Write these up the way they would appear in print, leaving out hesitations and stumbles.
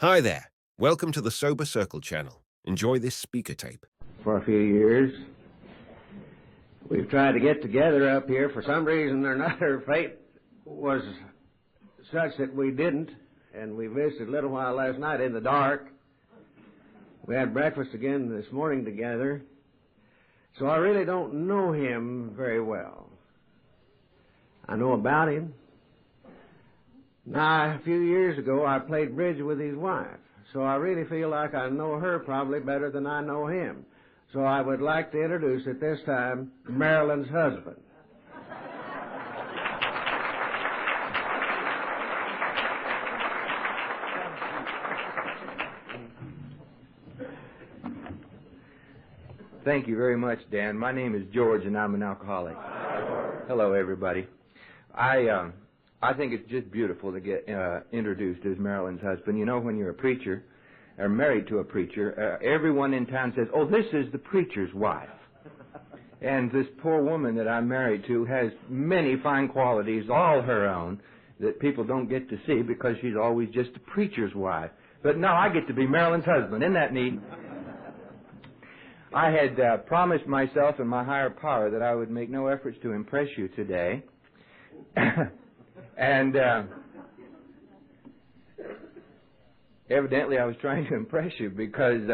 Hi there. Welcome to the Sober Circle channel. Enjoy this speaker tape. For a few years, we've tried to get together up here. For some reason or another, fate was such that we didn't, and we visited a little while last night in the dark. We had breakfast again this morning together, so I really don't know him very well. I know about him. Now, a few years ago, I played bridge with his wife, so I really feel like I know her probably better than I know him. So I would like to introduce at this time Marilyn's husband. Thank you very much, Dan. My name is George, and I'm an alcoholic. Hello, everybody. I think it's just beautiful to get introduced as Marilyn's husband. You know, when you're a preacher, or married to a preacher, everyone in town says, "Oh, this is the preacher's wife." And this poor woman that I'm married to has many fine qualities, all her own, that people don't get to see because she's always just a preacher's wife. But now I get to be Marilyn's husband. Isn't that neat? I had promised myself and my higher power that I would make no efforts to impress you today. And evidently I was trying to impress you because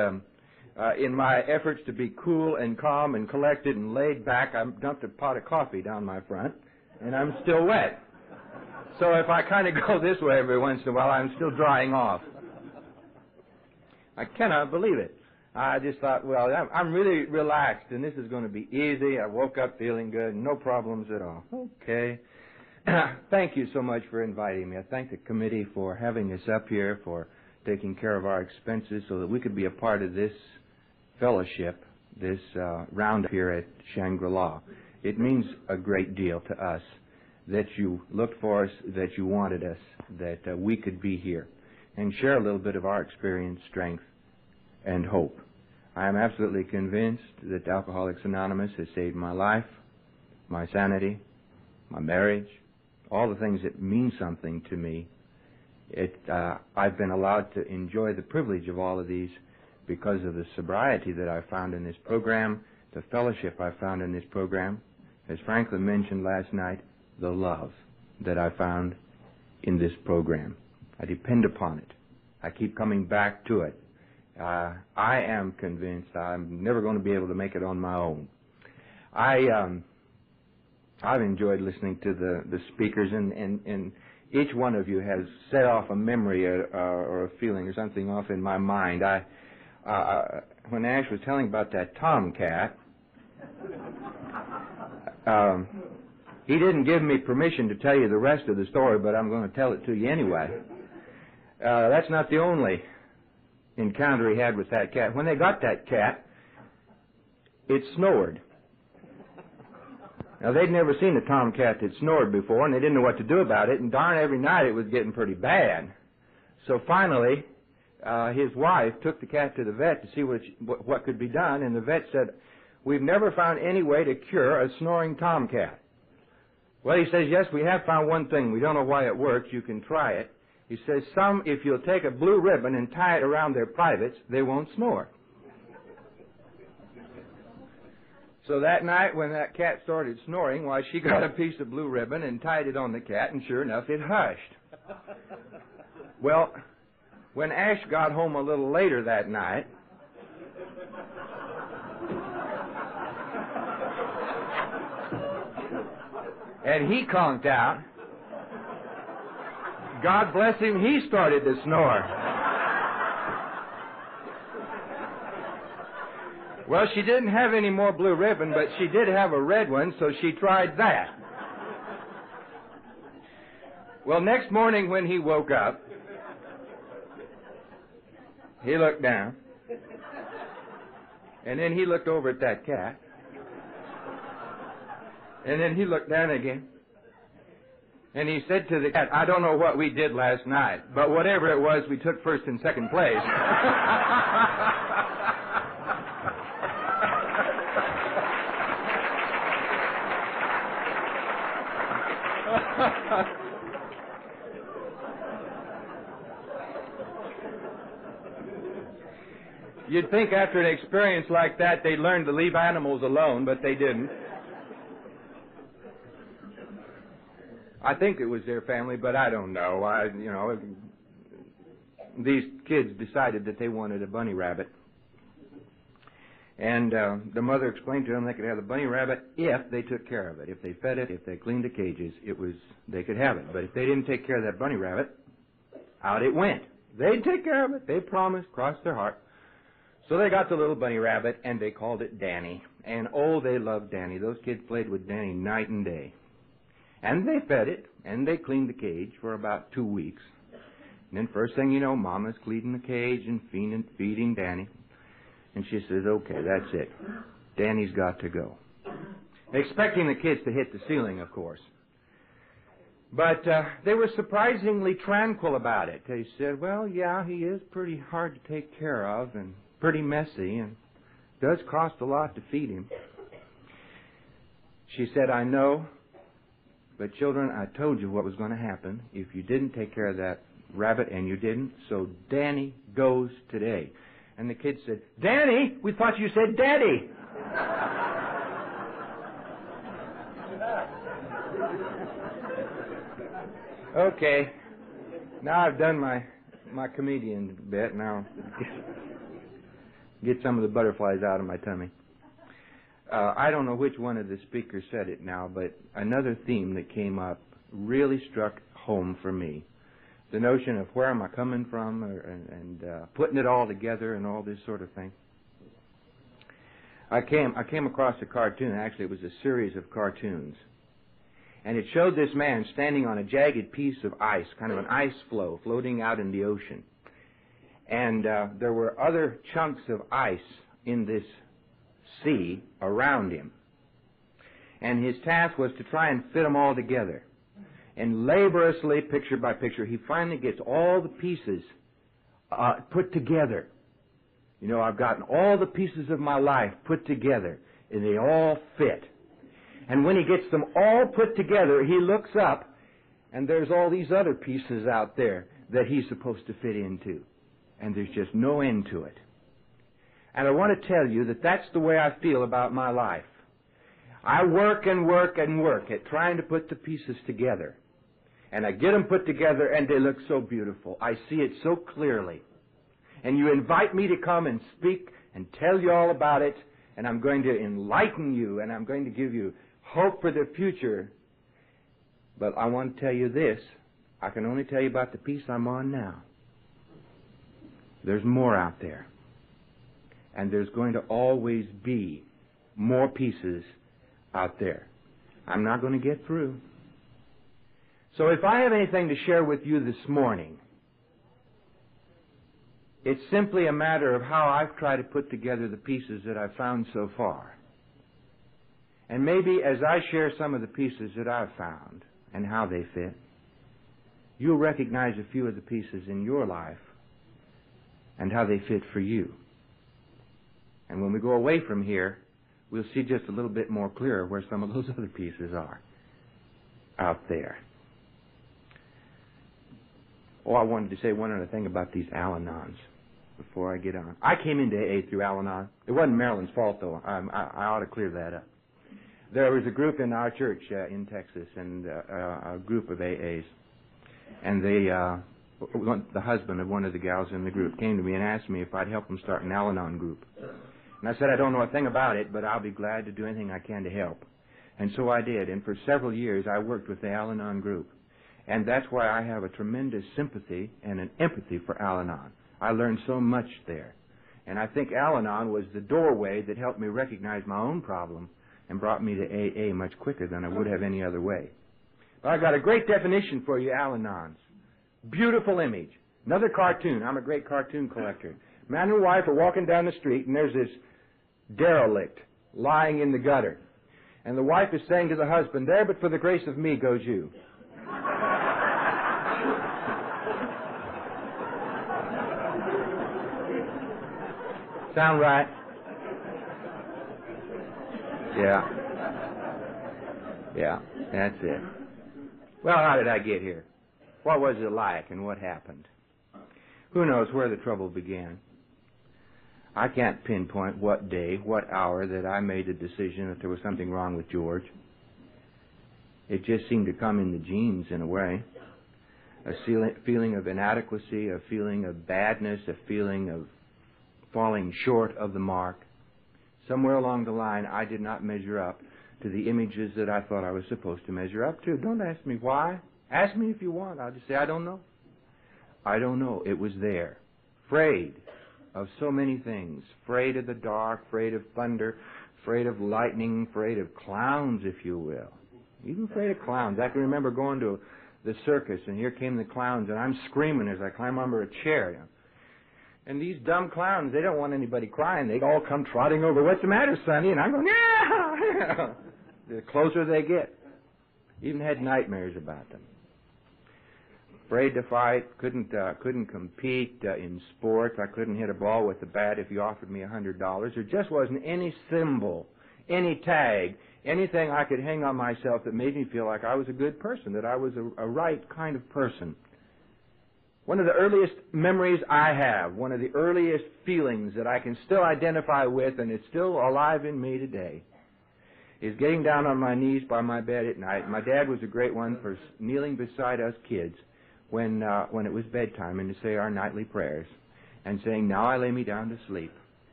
in my efforts to be cool and calm and collected and laid back, I dumped a pot of coffee down my front, and I'm still wet. So if I kind of go this way every once in a while, I'm still drying off. I cannot believe it. I just thought, well, I'm really relaxed, and this is going to be easy. I woke up feeling good, no problems at all. Okay. Thank you so much for inviting me. I thank the committee for having us up here, for taking care of our expenses so that we could be a part of this fellowship, this round here at Shangri-La. It means a great deal to us that you looked for us, that you wanted us, that we could be here and share a little bit of our experience, strength, and hope. I am absolutely convinced that Alcoholics Anonymous has saved my life, my sanity, my marriage, all the things that mean something to me. I've been allowed to enjoy the privilege of all of these because of the sobriety that I found in this program, the fellowship I found in this program, as Franklin mentioned last night, the love that I found in this program. I depend upon it. I keep coming back to it. I am convinced I'm never going to be able to make it on my own. I've enjoyed listening to the speakers, and each one of you has set off a memory or a feeling or something off in my mind. When Ash was telling about that tomcat, he didn't give me permission to tell you the rest of the story, but I'm going to tell it to you anyway. That's not the only encounter he had with that cat. When they got that cat, it snored. Now, they'd never seen a tomcat that snored before, and they didn't know what to do about it, and darn, every night it was getting pretty bad. So finally, his wife took the cat to the vet to see what could be done, and the vet said, "We've never found any way to cure a snoring tomcat." Well, he says, "Yes, we have found one thing. We don't know why it works. You can try it." He says, if you'll take a blue ribbon and tie it around their privates, they won't snore. So that night when that cat started snoring, why, she got a piece of blue ribbon and tied it on the cat, and sure enough, it hushed. Well, when Ash got home a little later that night, and he conked out, God bless him, he started to snore. Well, she didn't have any more blue ribbon, but she did have a red one, so she tried that. Well, next morning when he woke up, he looked down, and then he looked over at that cat, and then he looked down again, and he said to the cat, "I don't know what we did last night, but whatever it was, we took first and second place." You'd think after an experience like that they'd learn to leave animals alone, but they didn't. I think it was their family, but I don't know. These kids decided that they wanted a bunny rabbit. And the mother explained to them they could have the bunny rabbit if they took care of it. If they fed it, if they cleaned the cages, they could have it. But if they didn't take care of that bunny rabbit, out it went. They'd take care of it. They promised, crossed their heart. So they got the little bunny rabbit, and they called it Danny. And, oh, they loved Danny. Those kids played with Danny night and day. And they fed it, and they cleaned the cage for about 2 weeks. And then first thing you know, Mama's cleaning the cage and feeding Danny. And she says, okay, that's it. Danny's got to go. Expecting the kids to hit the ceiling, of course. But they were surprisingly tranquil about it. They said, well, yeah, he is pretty hard to take care of and pretty messy and does cost a lot to feed him. She said, I know, but children, I told you what was going to happen if you didn't take care of that rabbit, and you didn't, so Danny goes today. And the kids said, Danny, we thought you said Daddy. Okay, now I've done my comedian bit. Now get some of the butterflies out of my tummy. I don't know which one of the speakers said it now, but another theme that came up really struck home for me. The notion of where am I coming from and putting it all together and all this sort of thing. I came across a cartoon. Actually, it was a series of cartoons. And it showed this man standing on a jagged piece of ice, kind of an ice floe floating out in the ocean. And there were other chunks of ice in this sea around him. And his task was to try and fit them all together. And laboriously, picture by picture, he finally gets all the pieces put together. You know, I've gotten all the pieces of my life put together, and they all fit. And when he gets them all put together, he looks up, and there's all these other pieces out there that he's supposed to fit into. And there's just no end to it. And I want to tell you that that's the way I feel about my life. I work and work and work at trying to put the pieces together. And I get them put together, and they look so beautiful. I see it so clearly. And you invite me to come and speak and tell you all about it, and I'm going to enlighten you, and I'm going to give you hope for the future. But I want to tell you this. I can only tell you about the piece I'm on now. There's more out there. And there's going to always be more pieces out there. I'm not going to get through. So if I have anything to share with you this morning, it's simply a matter of how I've tried to put together the pieces that I've found so far. And maybe as I share some of the pieces that I've found and how they fit, you'll recognize a few of the pieces in your life and how they fit for you. And when we go away from here, we'll see just a little bit more clearer where some of those other pieces are out there. Oh, I wanted to say one other thing about these Al-Anons before I get on. I came into AA through Al-Anon. It wasn't Marilyn's fault, though. I ought to clear that up. There was a group in our church in Texas, and a group of AAs. And the husband of one of the gals in the group came to me and asked me if I'd help them start an Al-Anon group. And I said, I don't know a thing about it, but I'll be glad to do anything I can to help. And so I did. And for several years, I worked with the Al-Anon group. And that's why I have a tremendous sympathy and an empathy for Al-Anon. I learned so much there. And I think Al-Anon was the doorway that helped me recognize my own problem and brought me to AA much quicker than I would have any other way. But I've got a great definition for you, Al-Anons. Beautiful image. Another cartoon. I'm a great cartoon collector. Man and wife are walking down the street, and there's this derelict lying in the gutter. And the wife is saying to the husband, there but for the grace of me goes you. Sound right? Yeah, that's it. Well, how did I get here? What was it like and what happened? Who knows where the trouble began? I can't pinpoint what day, what hour that I made the decision that there was something wrong with George. It just seemed to come in the genes in a way. A feeling of inadequacy, a feeling of badness, a feeling of falling short of the mark. Somewhere along the line, I did not measure up to the images that I thought I was supposed to measure up to. Don't ask me why. Ask me if you want. I'll just say, I don't know. I don't know. It was there. Afraid of so many things. Afraid of the dark, afraid of thunder, afraid of lightning, afraid of clowns, if you will. Even afraid of clowns. I can remember going to the circus, and here came the clowns, and I'm screaming as I climb under a chair. You know. And these dumb clowns, they don't want anybody crying. They all come trotting over. What's the matter, Sonny? And I'm going, yeah! The closer they get. Even had nightmares about them. Afraid to fight, couldn't compete in sports. I couldn't hit a ball with the bat if you offered me $100. There just wasn't any symbol, any tag, anything I could hang on myself that made me feel like I was a good person, that I was a right kind of person. One of the earliest memories I have, one of the earliest feelings that I can still identify with, and it's still alive in me today, is getting down on my knees by my bed at night. My dad was a great one for kneeling beside us kids when it was bedtime and to say our nightly prayers and saying, now I lay me down to sleep.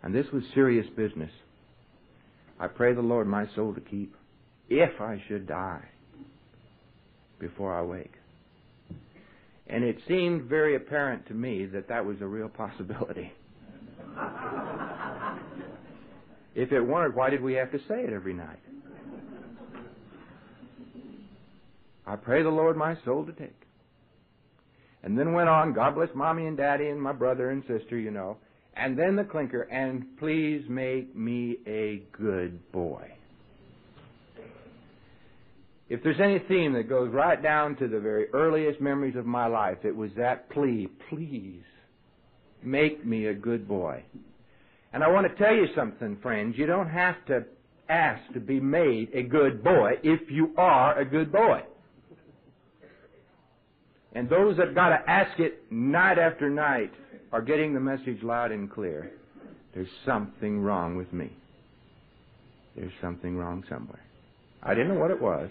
And this was serious business. I pray the Lord my soul to keep if I should die before I wake. And it seemed very apparent to me that that was a real possibility. If it weren't, why did we have to say it every night? I pray the Lord my soul to take. And then went on, God bless Mommy and Daddy and my brother and sister, you know. And then the clinker, and please make me a good boy. If there's any theme that goes right down to the very earliest memories of my life, it was that plea, please make me a good boy. And I want to tell you something, friends. You don't have to ask to be made a good boy if you are a good boy. And those that got to ask it night after night are getting the message loud and clear. There's something wrong with me. There's something wrong somewhere. I didn't know what it was.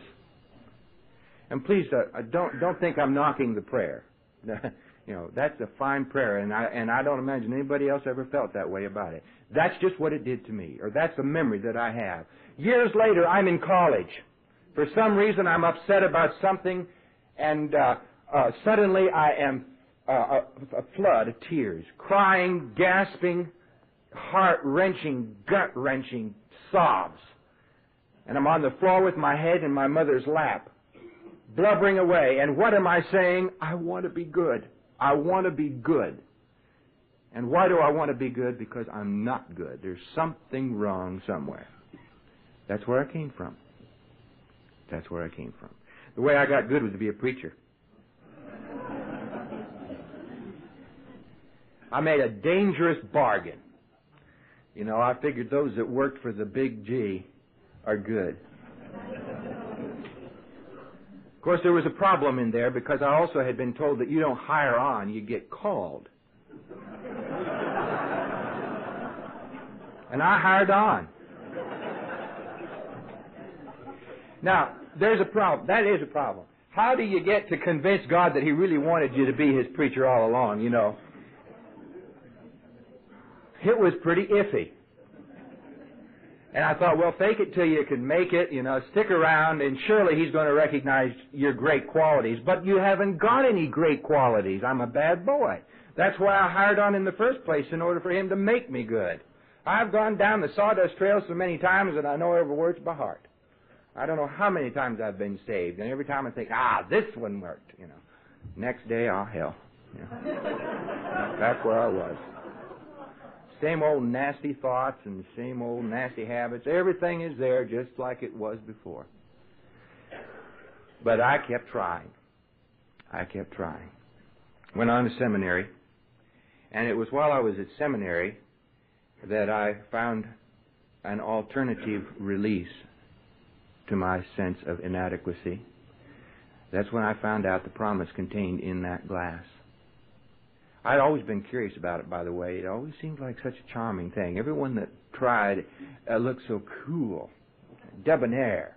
And please don't think I'm knocking the prayer. You know, that's a fine prayer, and I don't imagine anybody else ever felt that way about it. That's just what it did to me, or that's a memory that I have. Years later, I'm in college. For some reason, I'm upset about something, and suddenly I am a flood of tears, crying, gasping, heart-wrenching, gut-wrenching sobs. And I'm on the floor with my head in my mother's lap, blubbering away. And what am I saying? I want to be good. I want to be good. And why do I want to be good? Because I'm not good. There's something wrong somewhere. That's where I came from. That's where I came from. The way I got good was to be a preacher. I made a dangerous bargain. You know, I figured those that worked for the big G are good. Of course, there was a problem in there because I also had been told that you don't hire on, you get called. And I hired on. Now, there's a problem. That is a problem. How do you get to convince God that He really wanted you to be His preacher all along, you know? It was pretty iffy. And I thought, well, fake it till you can make it, you know, stick around, and surely He's going to recognize your great qualities. But you haven't got any great qualities. I'm a bad boy. That's why I hired on in the first place, in order for Him to make me good. I've gone down the sawdust trail so many times that I know every word by heart. I don't know how many times I've been saved, and every time I think, this one worked, you know. Next day, hell. You know. That's where I was. Same old nasty thoughts and the same old nasty habits. Everything is there just like it was before. But I kept trying. I kept trying. Went on to seminary, and it was while I was at seminary that I found an alternative release to my sense of inadequacy. That's when I found out the promise contained in that glass. I'd always been curious about it, by the way. It always seemed like such a charming thing. Everyone that tried looked so cool, debonair.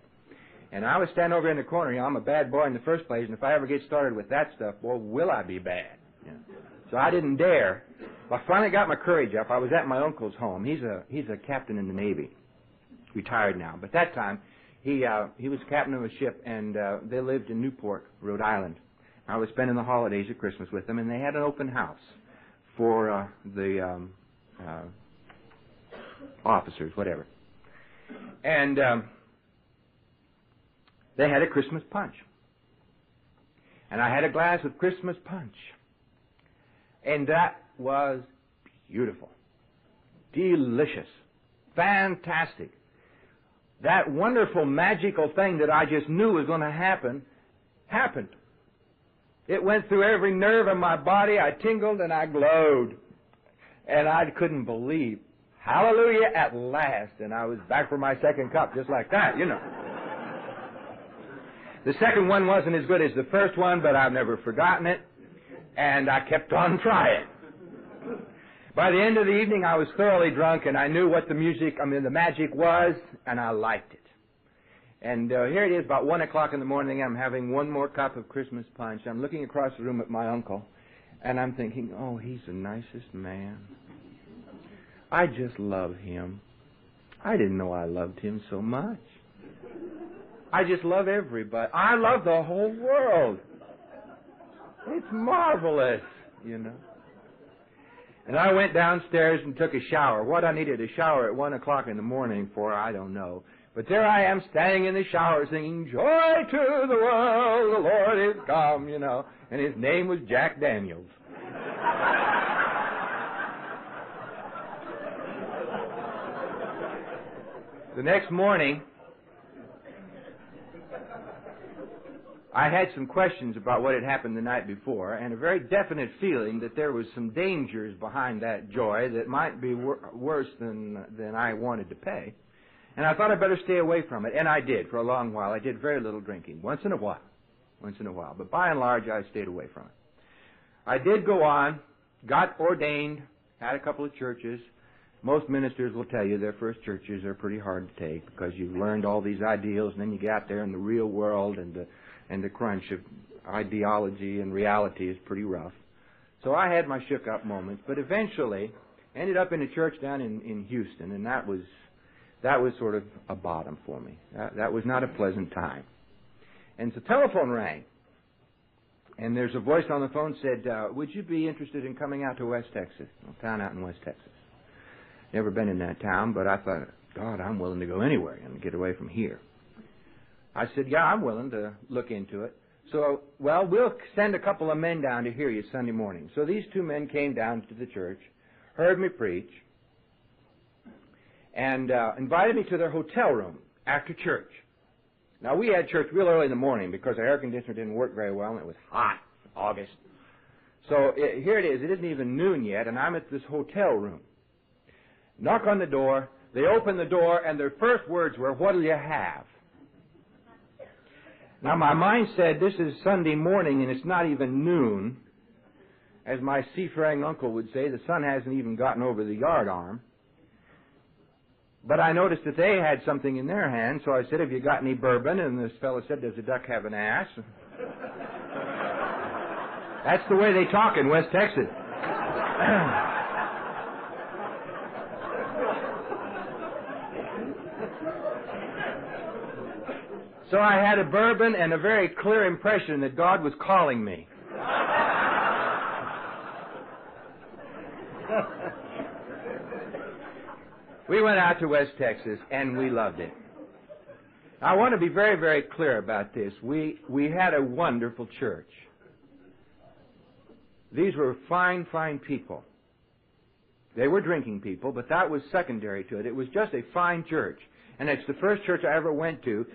And I was standing over in the corner. You know, I'm a bad boy in the first place, and if I ever get started with that stuff, boy, will I be bad. You know? So I didn't dare. I finally got my courage up. I was at my uncle's home. He's a captain in the Navy, retired now. But that time, he was captain of a ship, and they lived in Newport, Rhode Island. I was spending the holidays at Christmas with them, and they had an open house for the officers, whatever. And they had a Christmas punch. And I had a glass of Christmas punch. And that was beautiful, delicious, fantastic. That wonderful, magical thing that I just knew was going to happen, happened. It went through every nerve in my body. I tingled and I glowed. And I couldn't believe, hallelujah, at last. And I was back for my second cup, just like that, you know. The second one wasn't as good as the first one, but I've never forgotten it. And I kept on trying. By the end of the evening, I was thoroughly drunk, and I knew what the magic was, and I liked it. And here it is, about 1 o'clock in the morning. I'm having one more cup of Christmas punch. I'm looking across the room at my uncle, and I'm thinking, oh, he's the nicest man. I just love him. I didn't know I loved him so much. I just love everybody. I love the whole world. It's marvelous, you know. And I went downstairs and took a shower. What I needed a shower at 1 o'clock in the morning for, I don't know. But there I am standing in the shower singing, joy to the world, the Lord is come, you know. And his name was Jack Daniels. The next morning, I had some questions about what had happened the night before, and a very definite feeling that there was some dangers behind that joy that might be worse than I wanted to pay. And I thought I'd better stay away from it, and I did for a long while. I did very little drinking, once in a while. But by and large, I stayed away from it. I did go on, got ordained, had a couple of churches. Most ministers will tell you their first churches are pretty hard to take because you've learned all these ideals, and then you get out there in the real world, and the crunch of ideology and reality is pretty rough. So I had my shook-up moments, but eventually ended up in a church down in Houston, and that was sort of a bottom for me. That was not a pleasant time. And the telephone rang, and there's a voice on the phone said, would you be interested in coming out to West Texas, a town out in West Texas? Never been in that town, but I thought, God, I'm willing to go anywhere and get away from here. I said, yeah, I'm willing to look into it. So, well, we'll send a couple of men down to hear you Sunday morning. So these two men came down to the church, heard me preach, and invited me to their hotel room after church. Now, we had church real early in the morning because our air conditioner didn't work very well, and it was hot, August. So here it is. It isn't even noon yet, and I'm at this hotel room. Knock on the door. They open the door, and their first words were, what'll you have? Now, my mind said, this is Sunday morning, and it's not even noon. As my seafaring uncle would say, the sun hasn't even gotten over the yard arm. But I noticed that they had something in their hand, so I said, have you got any bourbon? And this fellow said, does a duck have an ass? That's the way they talk in West Texas. So I had a bourbon and a very clear impression that God was calling me. We went out to West Texas, and we loved it. I want to be very, very clear about this. We had a wonderful church. These were fine, fine people. They were drinking people, but that was secondary to it. It was just a fine church. And it's the first church I ever went to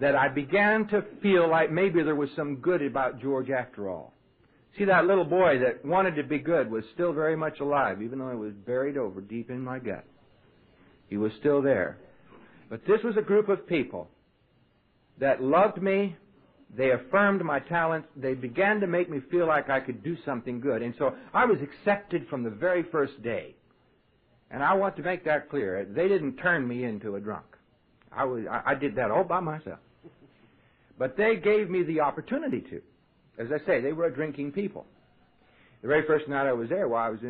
that I began to feel like maybe there was some good about George after all. See, that little boy that wanted to be good was still very much alive, even though it was buried over deep in my gut. He was still there. But this was a group of people that loved me They affirmed my talents. They began to make me feel like I could do something good. And so I was accepted from the very first day. And I want to make that clear. They didn't turn me into a drunk. I did that all by myself. But they gave me the opportunity to. As I say, they were a drinking people. The very first night I was there, I was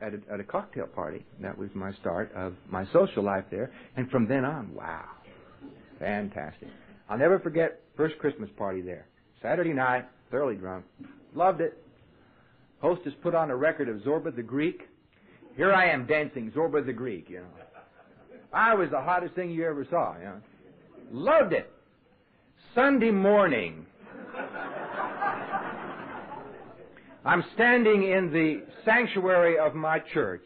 at a cocktail party. That was my start of my social life there. And from then on, wow, fantastic. I'll never forget first Christmas party there. Saturday night, thoroughly drunk. Loved it. Hostess put on a record of Zorba the Greek. Here I am dancing Zorba the Greek, you know. I was the hottest thing you ever saw, you know. Loved it. Sunday morning, I'm standing in the sanctuary of my church,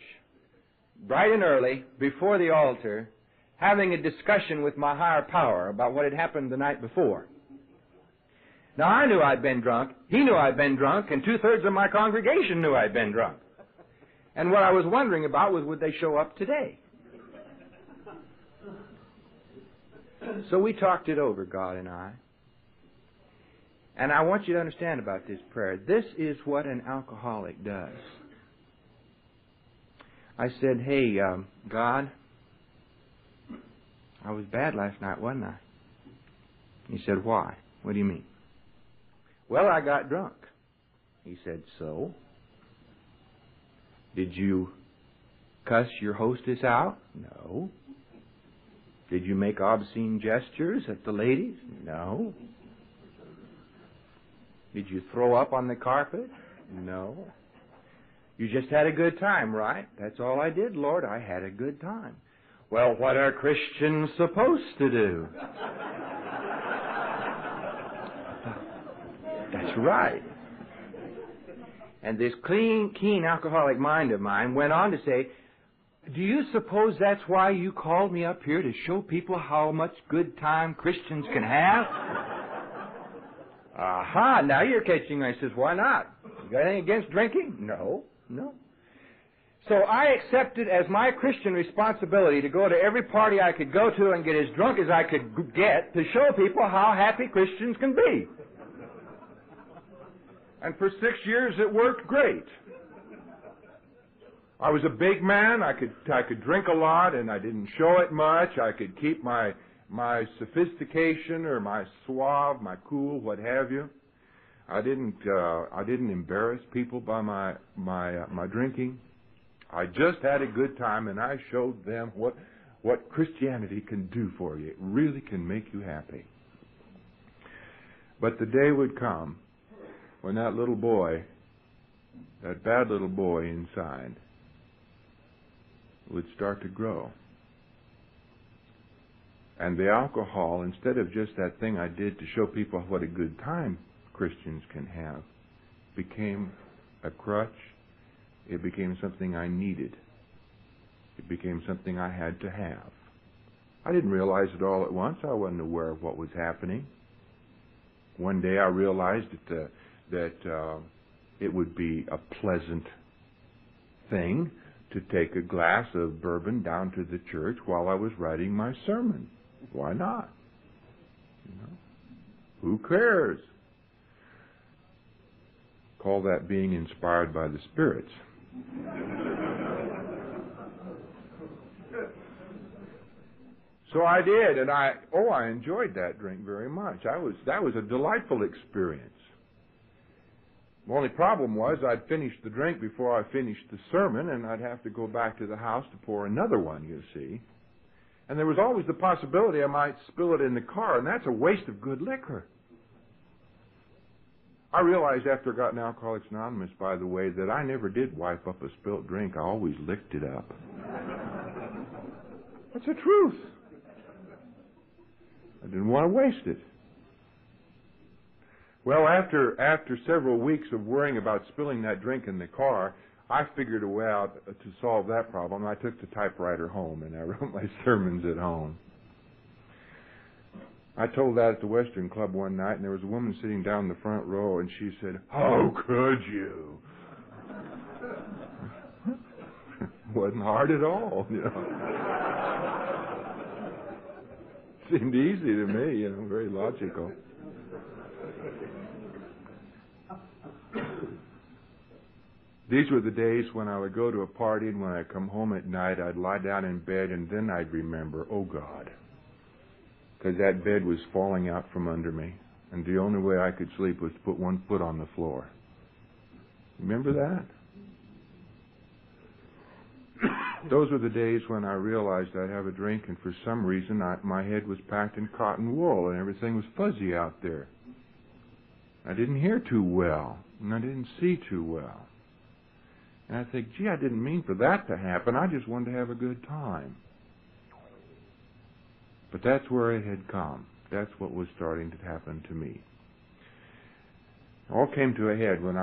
bright and early, before the altar, having a discussion with my higher power about what had happened the night before. Now, I knew I'd been drunk, he knew I'd been drunk, and 2/3 of my congregation knew I'd been drunk. And what I was wondering about was, would they show up today? So we talked it over, God and I. And I want you to understand about this prayer. This is what an alcoholic does. I said, hey, God, I was bad last night, wasn't I? He said, why? What do you mean? Well, I got drunk. He said, so? Did you cuss your hostess out? No. Did you make obscene gestures at the ladies? No. Did you throw up on the carpet? No. You just had a good time, right? That's all I did, Lord. I had a good time. Well, what are Christians supposed to do? That's right. And this keen alcoholic mind of mine went on to say, do you suppose that's why you called me up here, to show people how much good time Christians can have? Aha, now you're catching. I says, why not? You got anything against drinking? No. So I accepted as my Christian responsibility to go to every party I could go to and get as drunk as I could get to show people how happy Christians can be. And for 6 years it worked great. I was a big man. I could drink a lot, and I didn't show it much. I could keep my sophistication or my suave, my cool, what have you. I didn't embarrass people by my drinking. I just had a good time, and I showed them what Christianity can do for you. It really can make you happy. But the day would come when that little boy, that bad little boy inside, would start to grow. And the alcohol, instead of just that thing I did to show people what a good time Christians can have, became a crutch. It became something I needed. It became something I had to have. I didn't realize it all at once. I wasn't aware of what was happening. One day I realized that it would be a pleasant thing to take a glass of bourbon down to the church while I was writing my sermon. Why not? You know, who cares? Call that being inspired by the spirits. So I did, and I enjoyed that drink very much. That was a delightful experience. The only problem was I'd finish the drink before I finished the sermon, and I'd have to go back to the house to pour another one, you see. And there was always the possibility I might spill it in the car, and that's a waste of good liquor. I realized after I got in Alcoholics Anonymous, by the way, that I never did wipe up a spilt drink. I always licked it up. That's the truth. I didn't want to waste it. Well, after several weeks of worrying about spilling that drink in the car, I figured a way out to solve that problem. I took the typewriter home, and I wrote my sermons at home. I told that at the Western Club one night, and there was a woman sitting down in the front row, and she said, "How could you?" Wasn't hard at all, you know. Seemed easy to me, you know, very logical. These were the days when I would go to a party, and when I'd come home at night, I'd lie down in bed, and then I'd remember, oh, God, because that bed was falling out from under me, and the only way I could sleep was to put one foot on the floor. Remember that? Those were the days when I realized I'd have a drink, and for some reason my head was packed in cotton wool, and everything was fuzzy out there. I didn't hear too well, and I didn't see too well. And I think, gee, I didn't mean for that to happen. I just wanted to have a good time. But that's where it had come. That's what was starting to happen to me. It all came to a head when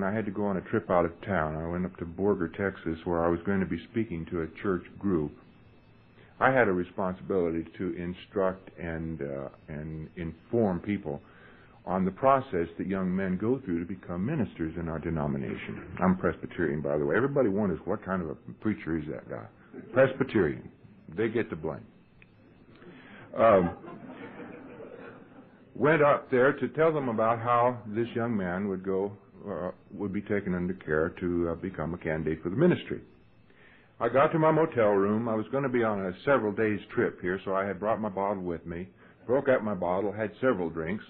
I had to go on a trip out of town. I went up to Borger, Texas, where I was going to be speaking to a church group. I had a responsibility to instruct and inform people on the process that young men go through to become ministers in our denomination. I'm Presbyterian, by the way. Everybody wonders what kind of a preacher is that guy. Presbyterian. They get the blame. Went up there to tell them about how this young man would be taken under care to become a candidate for the ministry. I got to my motel room. I was going to be on a several days trip here, so I had brought my bottle with me, broke out my bottle, had several drinks,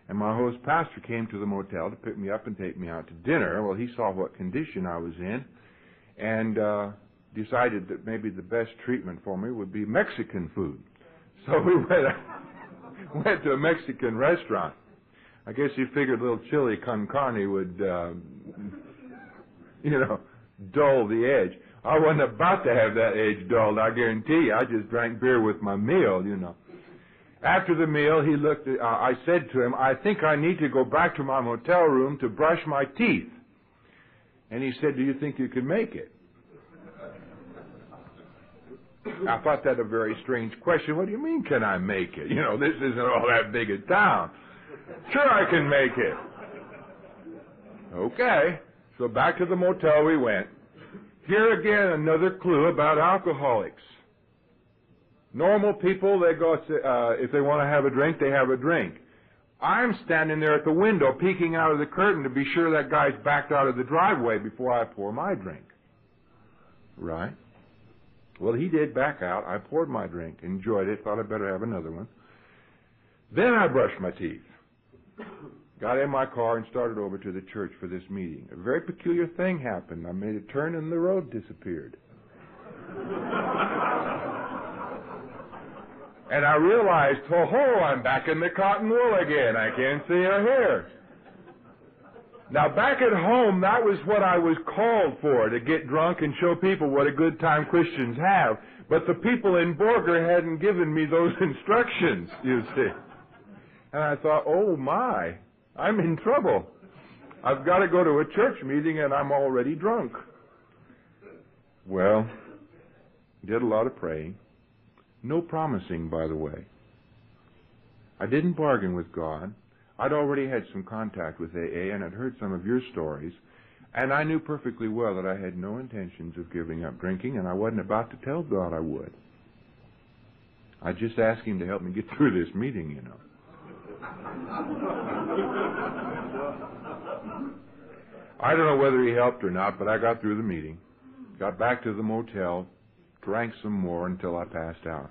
and my host pastor came to the motel to pick me up and take me out to dinner. Well, he saw what condition I was in and decided that maybe the best treatment for me would be Mexican food. So we went to a Mexican restaurant. I guess he figured a little chili con carne would, dull the edge. I wasn't about to have that edge dulled, I guarantee you. I just drank beer with my meal, After the meal, I said to him, I think I need to go back to my motel room to brush my teeth. And he said, do you think you can make it? I thought that a very strange question. What do you mean, can I make it? This isn't all that big a town. Sure, I can make it. Okay. So back to the motel we went. Here again, another clue about alcoholics. Normal people, they go, if they want to have a drink, they have a drink. I'm standing there at the window, peeking out of the curtain to be sure that guy's backed out of the driveway before I pour my drink. Right? Well, he did back out. I poured my drink, enjoyed it, thought I'd better have another one. Then I brushed my teeth, got in my car, and started over to the church for this meeting. A very peculiar thing happened. I made a turn, and the road disappeared. And I realized, I'm back in the cotton wool again. I can't see a hair. Now, back at home, that was what I was called for, to get drunk and show people what a good time Christians have. But the people in Borger hadn't given me those instructions, you see. And I thought, oh, my, I'm in trouble. I've got to go to a church meeting, and I'm already drunk. Well, did a lot of praying. No promising, by the way. I didn't bargain with God. I'd already had some contact with AA, and I'd heard some of your stories, and I knew perfectly well that I had no intentions of giving up drinking, and I wasn't about to tell God I would. I just asked Him to help me get through this meeting, I don't know whether He helped or not, but I got through the meeting, got back to the motel, drank some more until I passed out.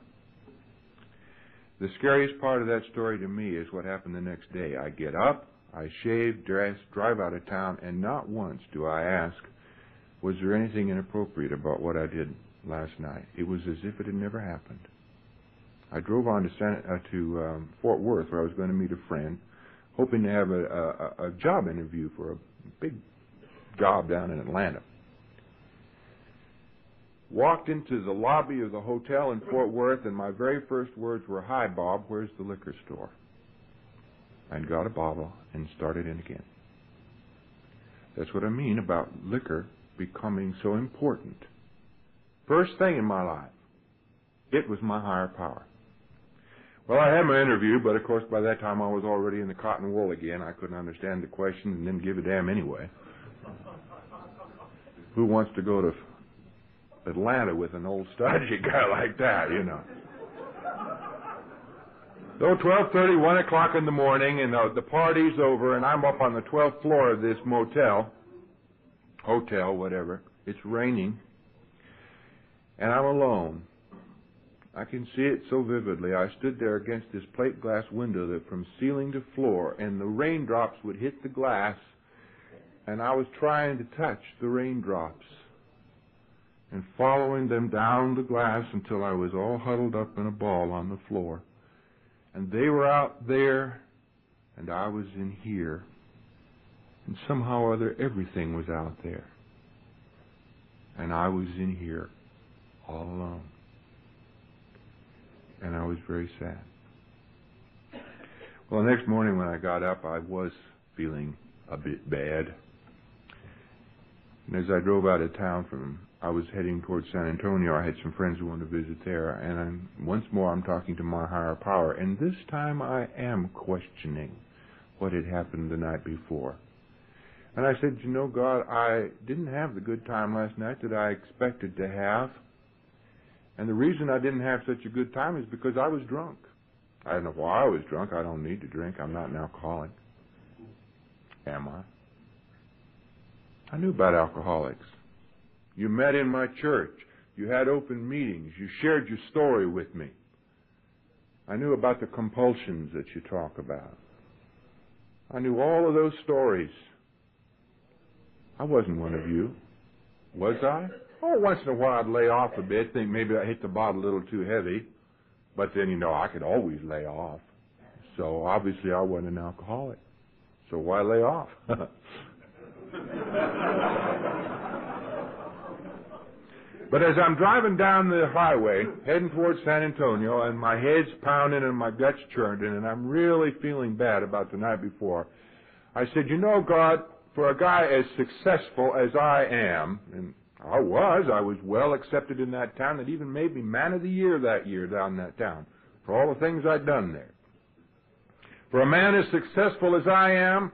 The scariest part of that story to me is what happened the next day. I get up, I shave, dress, drive out of town, and not once do I ask, was there anything inappropriate about what I did last night? It was as if it had never happened. I drove on to Fort Worth, where I was going to meet a friend, hoping to have a job interview for a big job down in Atlanta. Walked into the lobby of the hotel in Fort Worth, and my very first words were, "Hi, Bob, where's the liquor store?" And got a bottle and started in again. That's what I mean about liquor becoming so important. First thing in my life, it was my higher power. Well, I had my interview, but of course by that time I was already in the cotton wool again. I couldn't understand the question and didn't give a damn anyway. Who wants to go to Atlanta with an old stodgy guy like that, So 12:30, 1 o'clock in the morning, and the party's over, and I'm up on the 12th floor of this motel. hotel, whatever. It's raining, and I'm alone. I can see it so vividly. I stood there against this plate glass window that from ceiling to floor, and the raindrops would hit the glass, and I was trying to touch the raindrops and following them down the glass until I was all huddled up in a ball on the floor. And they were out there, and I was in here. And somehow or other, everything was out there. And I was in here, all alone. And I was very sad. Well, the next morning when I got up, I was feeling a bit bad. And as I drove out of town I was heading towards San Antonio. I had some friends who wanted to visit there. And once more, I'm talking to my higher power. And this time I am questioning what had happened the night before. And I said, you know, God, I didn't have the good time last night that I expected to have. And the reason I didn't have such a good time is because I was drunk. I don't know why I was drunk. I don't need to drink. I'm not an alcoholic. Am I? I knew about alcoholics. You met in my church. You had open meetings. You shared your story with me. I knew about the compulsions that you talk about. I knew all of those stories. I wasn't one of you. Was I? Oh, once in a while I'd lay off a bit, think maybe I hit the bottle a little too heavy. But then, you know, I could always lay off. So obviously I wasn't an alcoholic. So why lay off? But as I'm driving down the highway, heading towards San Antonio, and my head's pounding and my gut's churning, and I'm really feeling bad about the night before, I said, you know, God, for a guy as successful as I am, and I was well accepted in that town, that even made me Man of the Year that year down in that town, for all the things I'd done there. For a man as successful as I am,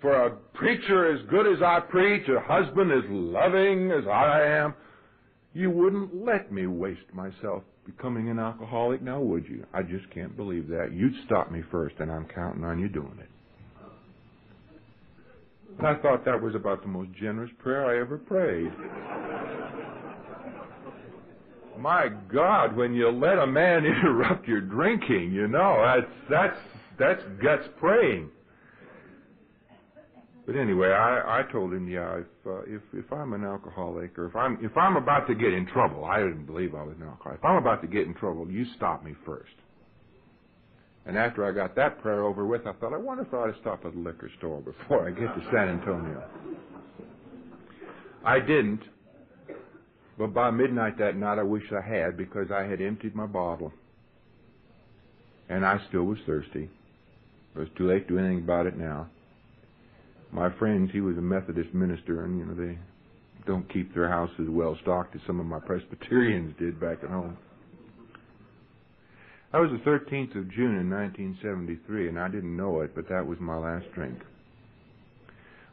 for a preacher as good as I preach, a husband as loving as I am, you wouldn't let me waste myself becoming an alcoholic, now would you? I just can't believe that. You'd stop me first, and I'm counting on you doing it. And I thought that was about the most generous prayer I ever prayed. My God, when you let a man interrupt your drinking, you know, that's guts praying. But anyway, I told him, yeah, if I'm an alcoholic, or if I'm about to get in trouble, I didn't believe I was an alcoholic. If I'm about to get in trouble, you stop me first. And after I got that prayer over with, I thought, I wonder if I ought to stop at the liquor store before I get to San Antonio. I didn't, but by midnight that night I wish I had, because I had emptied my bottle. And I still was thirsty. It was too late to do anything about it now. My friends, he was a Methodist minister, and, you know, they don't keep their houses well stocked as some of my Presbyterians did back at home. That was the 13th of June in 1973, and I didn't know it, but that was my last drink.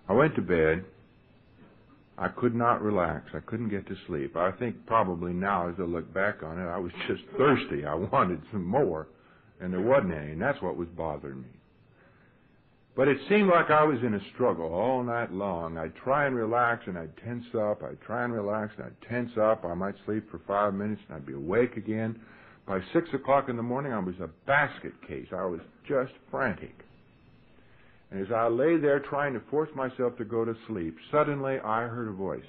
I went to bed. I could not relax. I couldn't get to sleep. I think probably now, as I look back on it, I was just thirsty. I wanted some more, and there wasn't any, and that's what was bothering me. But it seemed like I was in a struggle all night long. I'd try and relax, and I'd tense up. I'd try and relax, and I'd tense up. I might sleep for 5 minutes, and I'd be awake again. By 6 o'clock in the morning, I was a basket case. I was just frantic. And as I lay there trying to force myself to go to sleep, suddenly I heard a voice.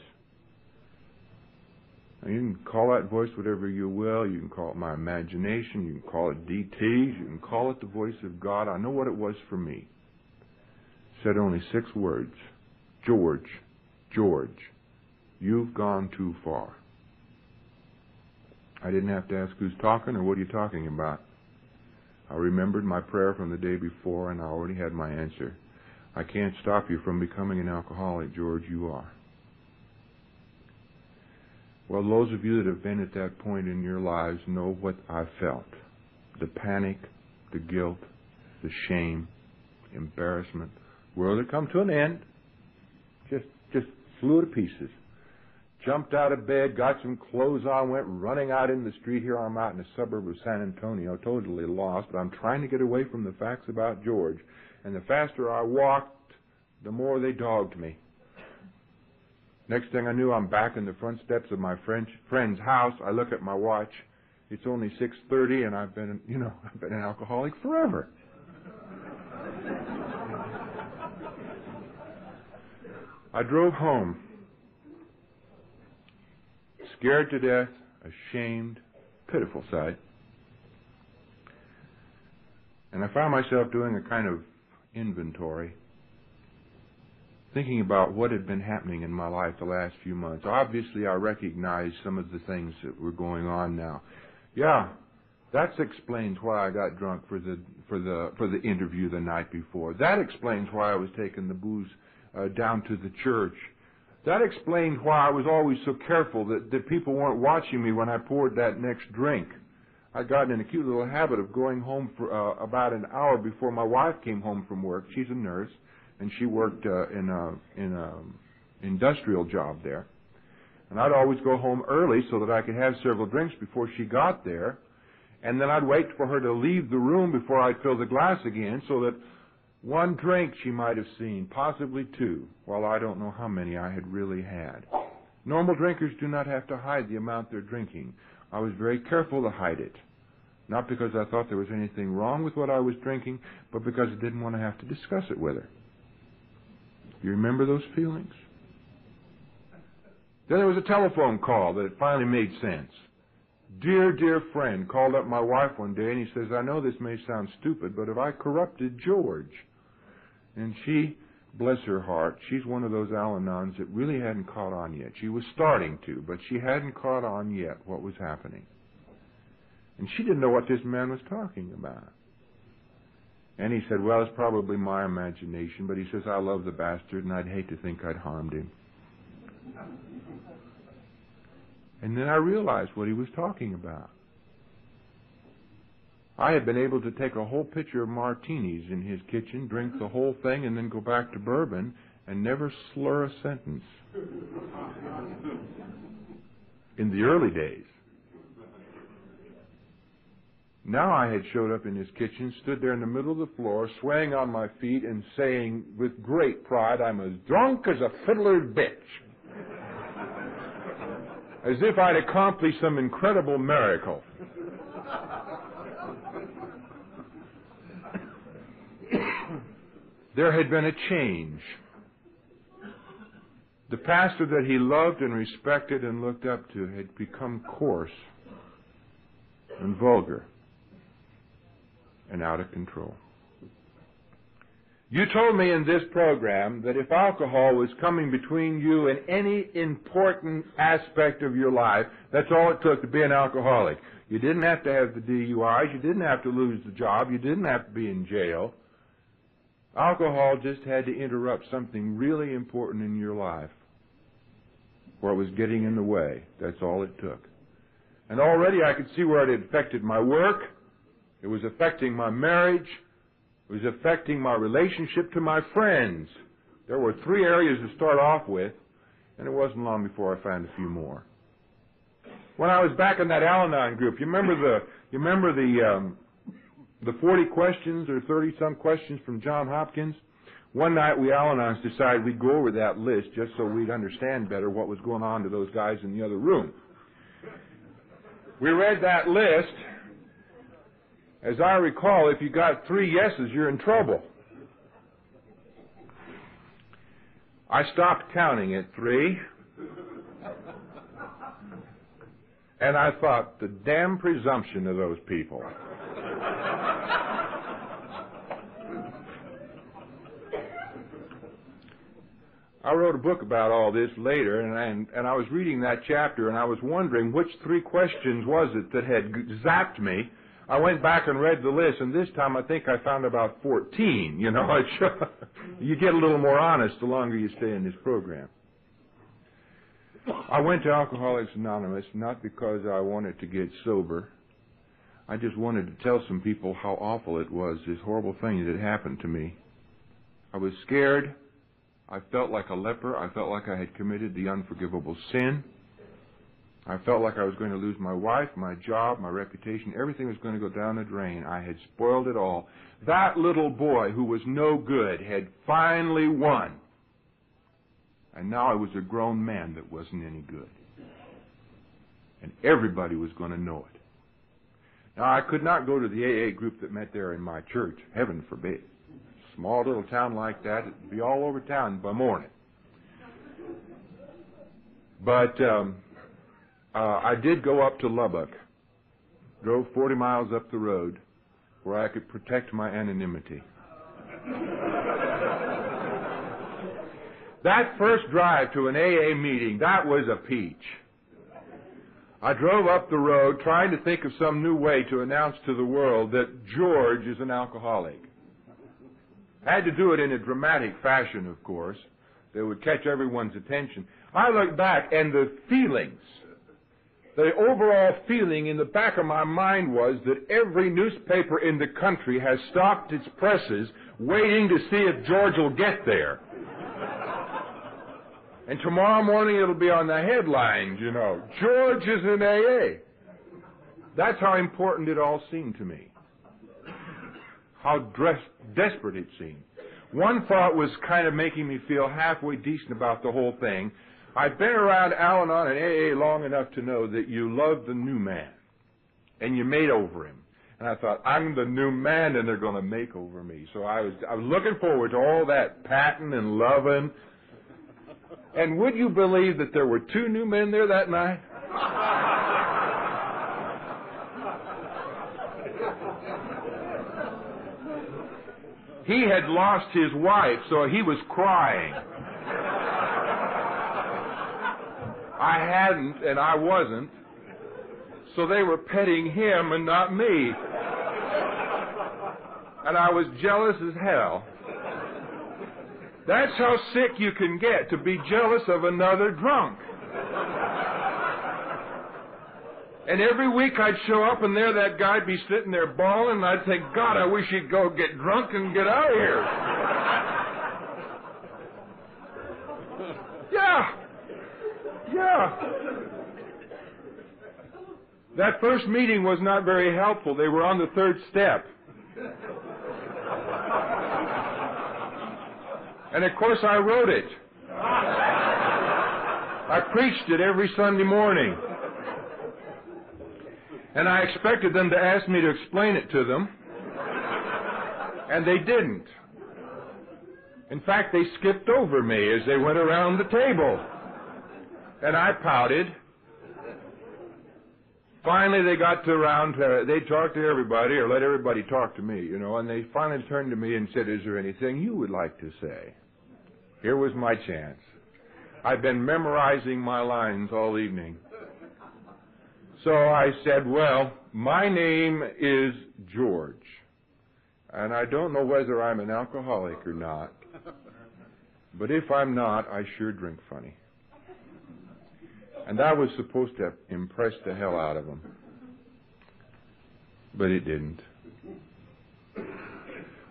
Now, you can call that voice whatever you will. You can call it my imagination. You can call it DTs. You can call it the voice of God. I know what it was for me. Said only 6 words. George, George, you've gone too far. I didn't have to ask who's talking or what are you talking about. I remembered my prayer from the day before, and I already had my answer. I can't stop you from becoming an alcoholic, George. You are. Well, those of you that have been at that point in your lives know what I felt. The panic, the guilt, the shame, embarrassment. World had come to an end. Just flew to pieces. Jumped out of bed, got some clothes on, went running out in the street. Here I'm out in a suburb of San Antonio, totally lost, but I'm trying to get away from the facts about George. And the faster I walked, the more they dogged me. Next thing I knew, I'm back in the front steps of my friend's house. I look at my watch. It's only 6:30, and I've been an alcoholic forever. I drove home, scared to death, ashamed, pitiful sight. And I found myself doing a kind of inventory, thinking about what had been happening in my life the last few months. Obviously, I recognized some of the things that were going on now. Yeah, that explains why I got drunk for the interview the night before. That explains why I was taking the booze down to the church. That explains why I was always so careful that people weren't watching me when I poured that next drink. I'd gotten in a cute little habit of going home for about an hour before my wife came home from work. She's a nurse, and she worked in a industrial job there. And I'd always go home early so that I could have several drinks before she got there. And then I'd wait for her to leave the room before I'd fill the glass again, so that one drink she might have seen, possibly two, while I don't know how many I had really had. Normal drinkers do not have to hide the amount they're drinking. I was very careful to hide it. Not because I thought there was anything wrong with what I was drinking, but because I didn't want to have to discuss it with her. You remember those feelings? Then there was a telephone call that finally made sense. Dear friend called up my wife one day, and he says, I know this may sound stupid, but have I corrupted George? And she, bless her heart, she's one of those Al-Anons that really hadn't caught on yet. She was starting to, but she hadn't caught on yet what was happening. And she didn't know what this man was talking about. And he said, well, it's probably my imagination, but he says, I love the bastard, and I'd hate to think I'd harmed him. And then I realized what he was talking about. I had been able to take a whole pitcher of martinis in his kitchen, drink the whole thing, and then go back to bourbon and never slur a sentence. In the early days. Now I had showed up in his kitchen, stood there in the middle of the floor, swaying on my feet and saying with great pride, I'm as drunk as a fiddler's bitch. As if I'd accomplished some incredible miracle. There had been a change. The pastor that he loved and respected and looked up to had become coarse and vulgar and out of control. You told me in this program that if alcohol was coming between you and any important aspect of your life, that's all it took to be an alcoholic. You didn't have to have the DUIs. You didn't have to lose the job. You didn't have to be in jail. Alcohol just had to interrupt something really important in your life, or it was getting in the way. That's all it took. And already I could see where it had affected my work. It was affecting my marriage. It was affecting my relationship to my friends. There were 3 areas to start off with, and it wasn't long before I found a few more. When I was back in that Al-Anon group, you remember the 40 questions or 30-some questions from Johns Hopkins? One night we Al-Anons decided we'd go over that list just so we'd understand better what was going on to those guys in the other room. We read that list. As I recall, if you got 3 yeses, you're in trouble. I stopped counting at 3. And I thought, the damn presumption of those people. I wrote a book about all this later, and I was reading that chapter, and I was wondering which 3 questions was it that had zapped me. I went back and read the list, and this time I think I found about 14. You know, you get a little more honest the longer you stay in this program. I went to Alcoholics Anonymous not because I wanted to get sober. I just wanted to tell some people how awful it was, this horrible thing that had happened to me. I was scared. I felt like a leper. I felt like I had committed the unforgivable sin. I felt like I was going to lose my wife, my job, my reputation. Everything was going to go down the drain. I had spoiled it all. That little boy who was no good had finally won. And now I was a grown man that wasn't any good. And everybody was going to know it. Now, I could not go to the AA group that met there in my church. Heaven forbid. Small little town like that, it'd be all over town by morning. But I did go up to Lubbock, drove 40 miles up the road where I could protect my anonymity. That first drive to an AA meeting, that was a peach. I drove up the road trying to think of some new way to announce to the world that George is an alcoholic. I had to do it in a dramatic fashion, of course, that would catch everyone's attention. I look back, and the feelings, the overall feeling in the back of my mind was that every newspaper in the country has stopped its presses waiting to see if George will get there. And tomorrow morning it'll be on the headlines, you know, George is in AA. That's how important it all seemed to me. How desperate it seemed. One thought was kind of making me feel halfway decent about the whole thing. I've been around Al-Anon and AA long enough to know that you love the new man, and you made over him. And I thought, I'm the new man, and they're going to make over me. So I was looking forward to all that patting and loving. And would you believe that there were 2 new men there that night? He had lost his wife, so he was crying. I hadn't, and I wasn't, so they were petting him and not me. And I was jealous as hell. That's how sick you can get, to be jealous of another drunk. And every week I'd show up, and there that guy'd be sitting there bawling, and I'd think, God, I wish he'd go get drunk and get out of here. Yeah. That first meeting was not very helpful. They were on the 3rd step. And of course I wrote it. I preached it every Sunday morning. And I expected them to ask me to explain it to them. And they didn't. In fact, they skipped over me as they went around the table. And I pouted. Finally, they got to around, they talked to everybody, or let everybody talk to me, you know, and they finally turned to me and said, is there anything you would like to say? Here was my chance. I've been memorizing my lines all evening. So I said, well, my name is George, and I don't know whether I'm an alcoholic or not, but if I'm not, I sure drink funny. And that was supposed to impress the hell out of them. But it didn't.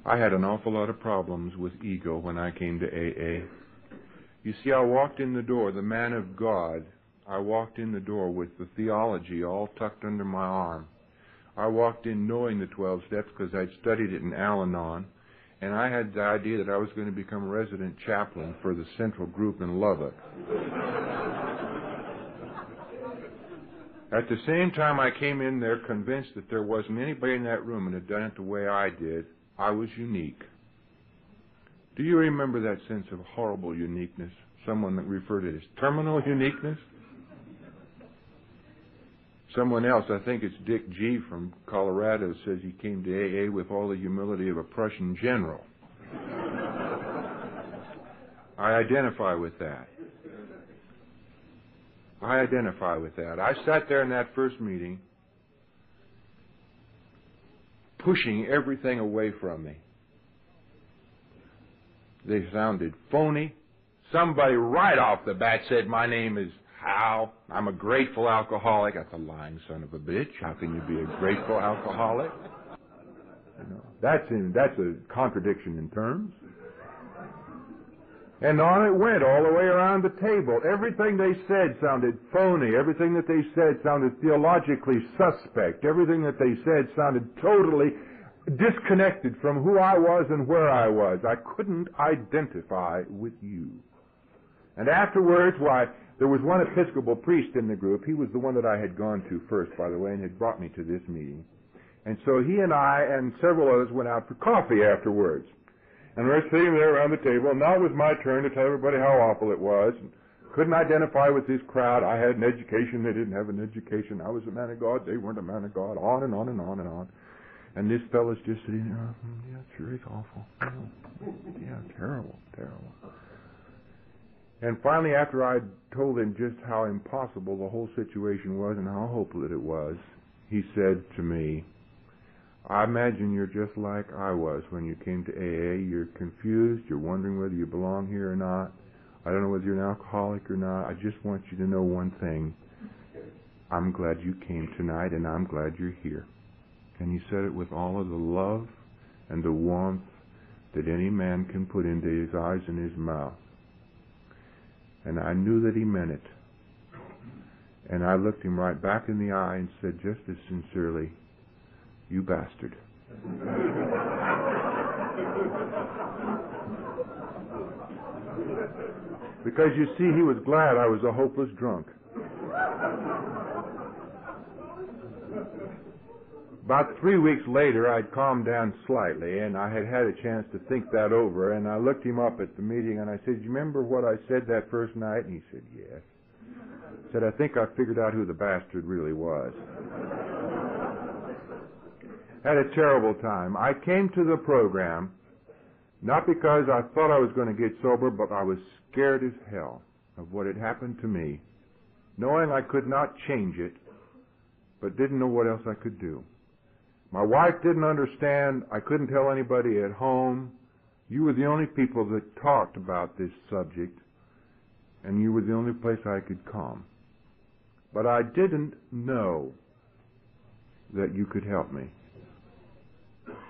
I had an awful lot of problems with ego when I came to AA. You see, I walked in the door, the man of God, I walked in the door with the theology all tucked under my arm. I walked in knowing the 12 steps because I'd studied it in Al-Anon, and I had the idea that I was going to become a resident chaplain for the central group in Lubbock. At the same time I came in there convinced that there wasn't anybody in that room and had done it the way I did. I was unique. Do you remember that sense of horrible uniqueness? Someone that referred to it as terminal uniqueness? Someone else, I think it's Dick G. from Colorado, says he came to AA with all the humility of a Prussian general. I identify with that. I identify with that. I sat there in that first meeting, pushing everything away from me. They sounded phony. Somebody right off the bat said, my name is Hal. I'm a grateful alcoholic. That's a lying son of a bitch. How can you be a grateful alcoholic? You know, that's a contradiction in terms. And on it went all the way around the table. Everything they said sounded phony. Everything that they said sounded theologically suspect. Everything that they said sounded totally disconnected from who I was and where I was. I couldn't identify with you. And afterwards, why, there was one Episcopal priest in the group. He was the one that I had gone to first, by the way, and had brought me to this meeting. And so he and I and several others went out for coffee afterwards. And we were sitting there around the table, and now it was my turn to tell everybody how awful it was. And couldn't identify with this crowd. I had an education, they didn't have an education. I was a man of God, they weren't a man of God, on and on and on and on. And this fellow's just sitting there, yeah, it sure is awful. Yeah, terrible, terrible. And finally, after I told him just how impossible the whole situation was and how hopeless it was, he said to me, I imagine you're just like I was when you came to AA. You're confused, you're wondering whether you belong here or not. I don't know whether you're an alcoholic or not. I just want you to know one thing. I'm glad you came tonight, and I'm glad you're here. And he said it with all of the love and the warmth that any man can put into his eyes and his mouth. And I knew that he meant it. And I looked him right back in the eye and said just as sincerely, you bastard. Because you see, he was glad I was a hopeless drunk. About 3 weeks later, I'd calmed down slightly, and I had had a chance to think that over, and I looked him up at the meeting, and I said, you remember what I said that first night? And he said, yes. I said, I think I figured out who the bastard really was. Had a terrible time. I came to the program not because I thought I was going to get sober, but I was scared as hell of what had happened to me, knowing I could not change it, but didn't know what else I could do. My wife didn't understand. I couldn't tell anybody at home. You were the only people that talked about this subject, and you were the only place I could come. But I didn't know that you could help me.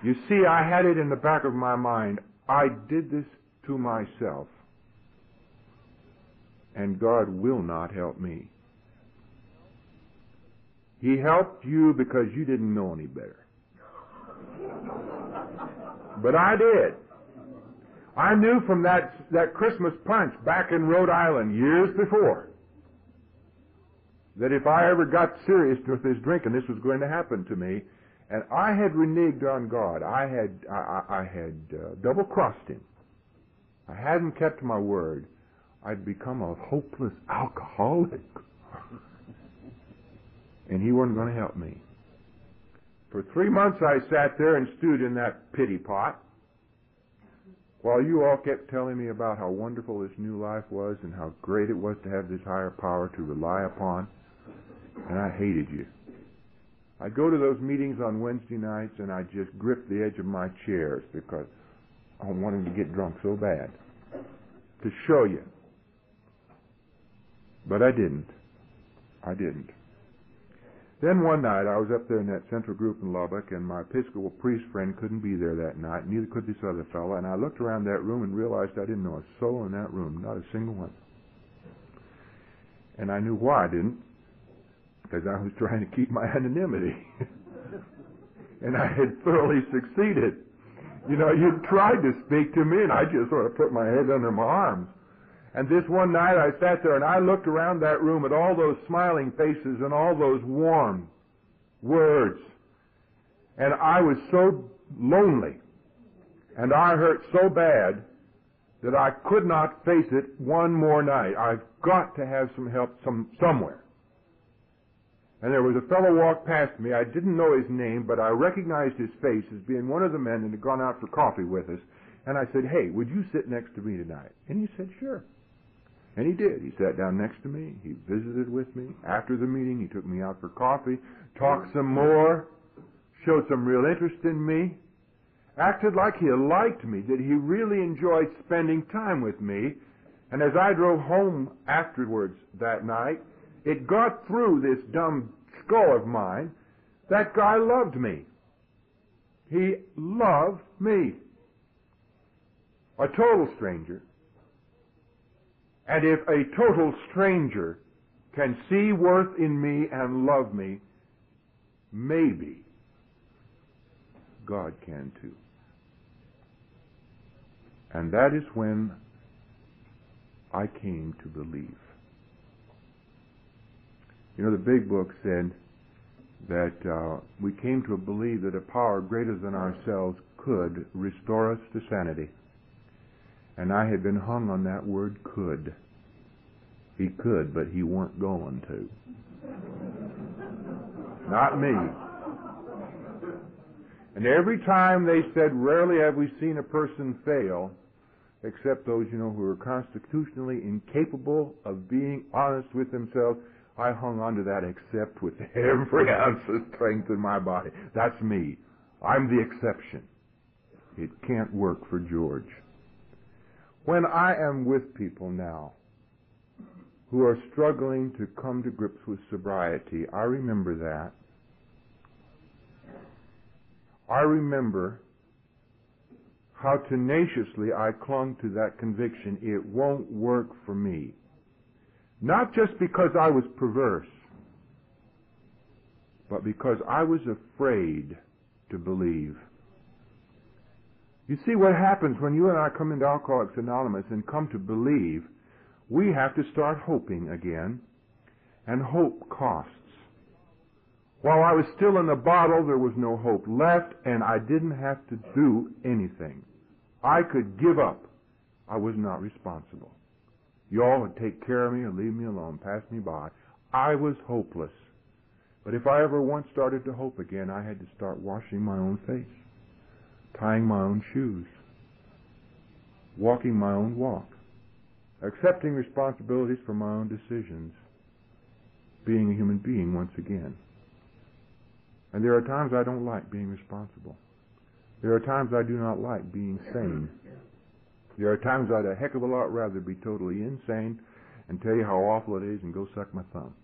You see, I had it in the back of my mind. I did this to myself, and God will not help me. He helped you because you didn't know any better. But I did. I knew from that Christmas punch back in Rhode Island years before that if I ever got serious with this drinking, this was going to happen to me. And I had reneged on God. I had double-crossed him. I hadn't kept my word. I'd become a hopeless alcoholic. And he wasn't going to help me. For 3 months I sat there and stewed in that pity pot while you all kept telling me about how wonderful this new life was and how great it was to have this higher power to rely upon. And I hated you. I'd go to those meetings on Wednesday nights and I'd just grip the edge of my chairs because I wanted to get drunk so bad to show you. But I didn't. I didn't. Then one night I was up there in that central group in Lubbock, and my Episcopal priest friend couldn't be there that night, neither could this other fellow, and I looked around that room and realized I didn't know a soul in that room, not a single one. And I knew why I didn't, because I was trying to keep my anonymity. And I had thoroughly succeeded. You know, you tried to speak to me, and I just sort of put my head under my arms. And this one night I sat there and I looked around that room at all those smiling faces and all those warm words. And I was so lonely and I hurt so bad that I could not face it one more night. I've got to have some help somewhere. And there was a fellow walked past me. I didn't know his name, but I recognized his face as being one of the men that had gone out for coffee with us. And I said, hey, would you sit next to me tonight? And he said, sure. And he did. He sat down next to me. He visited with me. After the meeting, he took me out for coffee, talked some more, showed some real interest in me, acted like he liked me, that he really enjoyed spending time with me. And as I drove home afterwards that night, it got through this dumb skull of mine, that guy loved me. He loved me. A total stranger. And if a total stranger can see worth in me and love me, maybe God can too. And that is when I came to believe. You know, the big book said that we came to believe that a power greater than ourselves could restore us to sanity. And I had been hung on that word could. He could, but he weren't going to. Not me. And every time they said, rarely have we seen a person fail, except those, you know, who are constitutionally incapable of being honest with themselves, I hung on to that except with every ounce of strength in my body. That's me. I'm the exception. It can't work for George. When I am with people now who are struggling to come to grips with sobriety, I remember that. I remember how tenaciously I clung to that conviction, it won't work for me. Not just because I was perverse, but because I was afraid to believe. You see, what happens when you and I come into Alcoholics Anonymous and come to believe, we have to start hoping again, and hope costs. While I was still in the bottle, there was no hope left, and I didn't have to do anything. I could give up. I was not responsible. Y'all would take care of me or leave me alone, pass me by. I was hopeless. But if I ever once started to hope again, I had to start washing my own face, tying my own shoes, walking my own walk, accepting responsibilities for my own decisions, being a human being once again. And there are times I don't like being responsible. There are times I do not like being sane. There are times I'd a heck of a lot rather be totally insane and tell you how awful it is and go suck my thumb.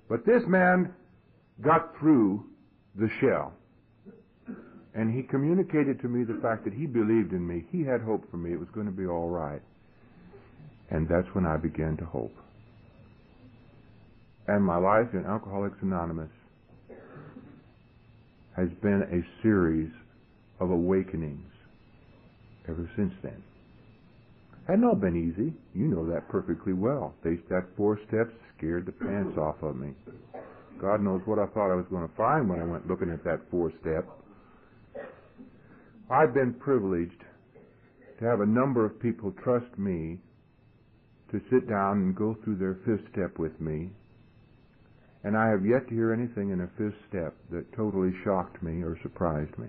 But this man got through the shell. And he communicated to me the fact that he believed in me. He had hope for me. It was going to be all right. And that's when I began to hope. And my life in Alcoholics Anonymous has been a series of awakenings ever since then. Hadn't all been easy. You know that perfectly well. That 4 steps scared the pants off of me. God knows what I thought I was going to find when I went looking at that 4-step. I've been privileged to have a number of people trust me to sit down and go through their 5th step with me. And I have yet to hear anything in a 5th step that totally shocked me or surprised me.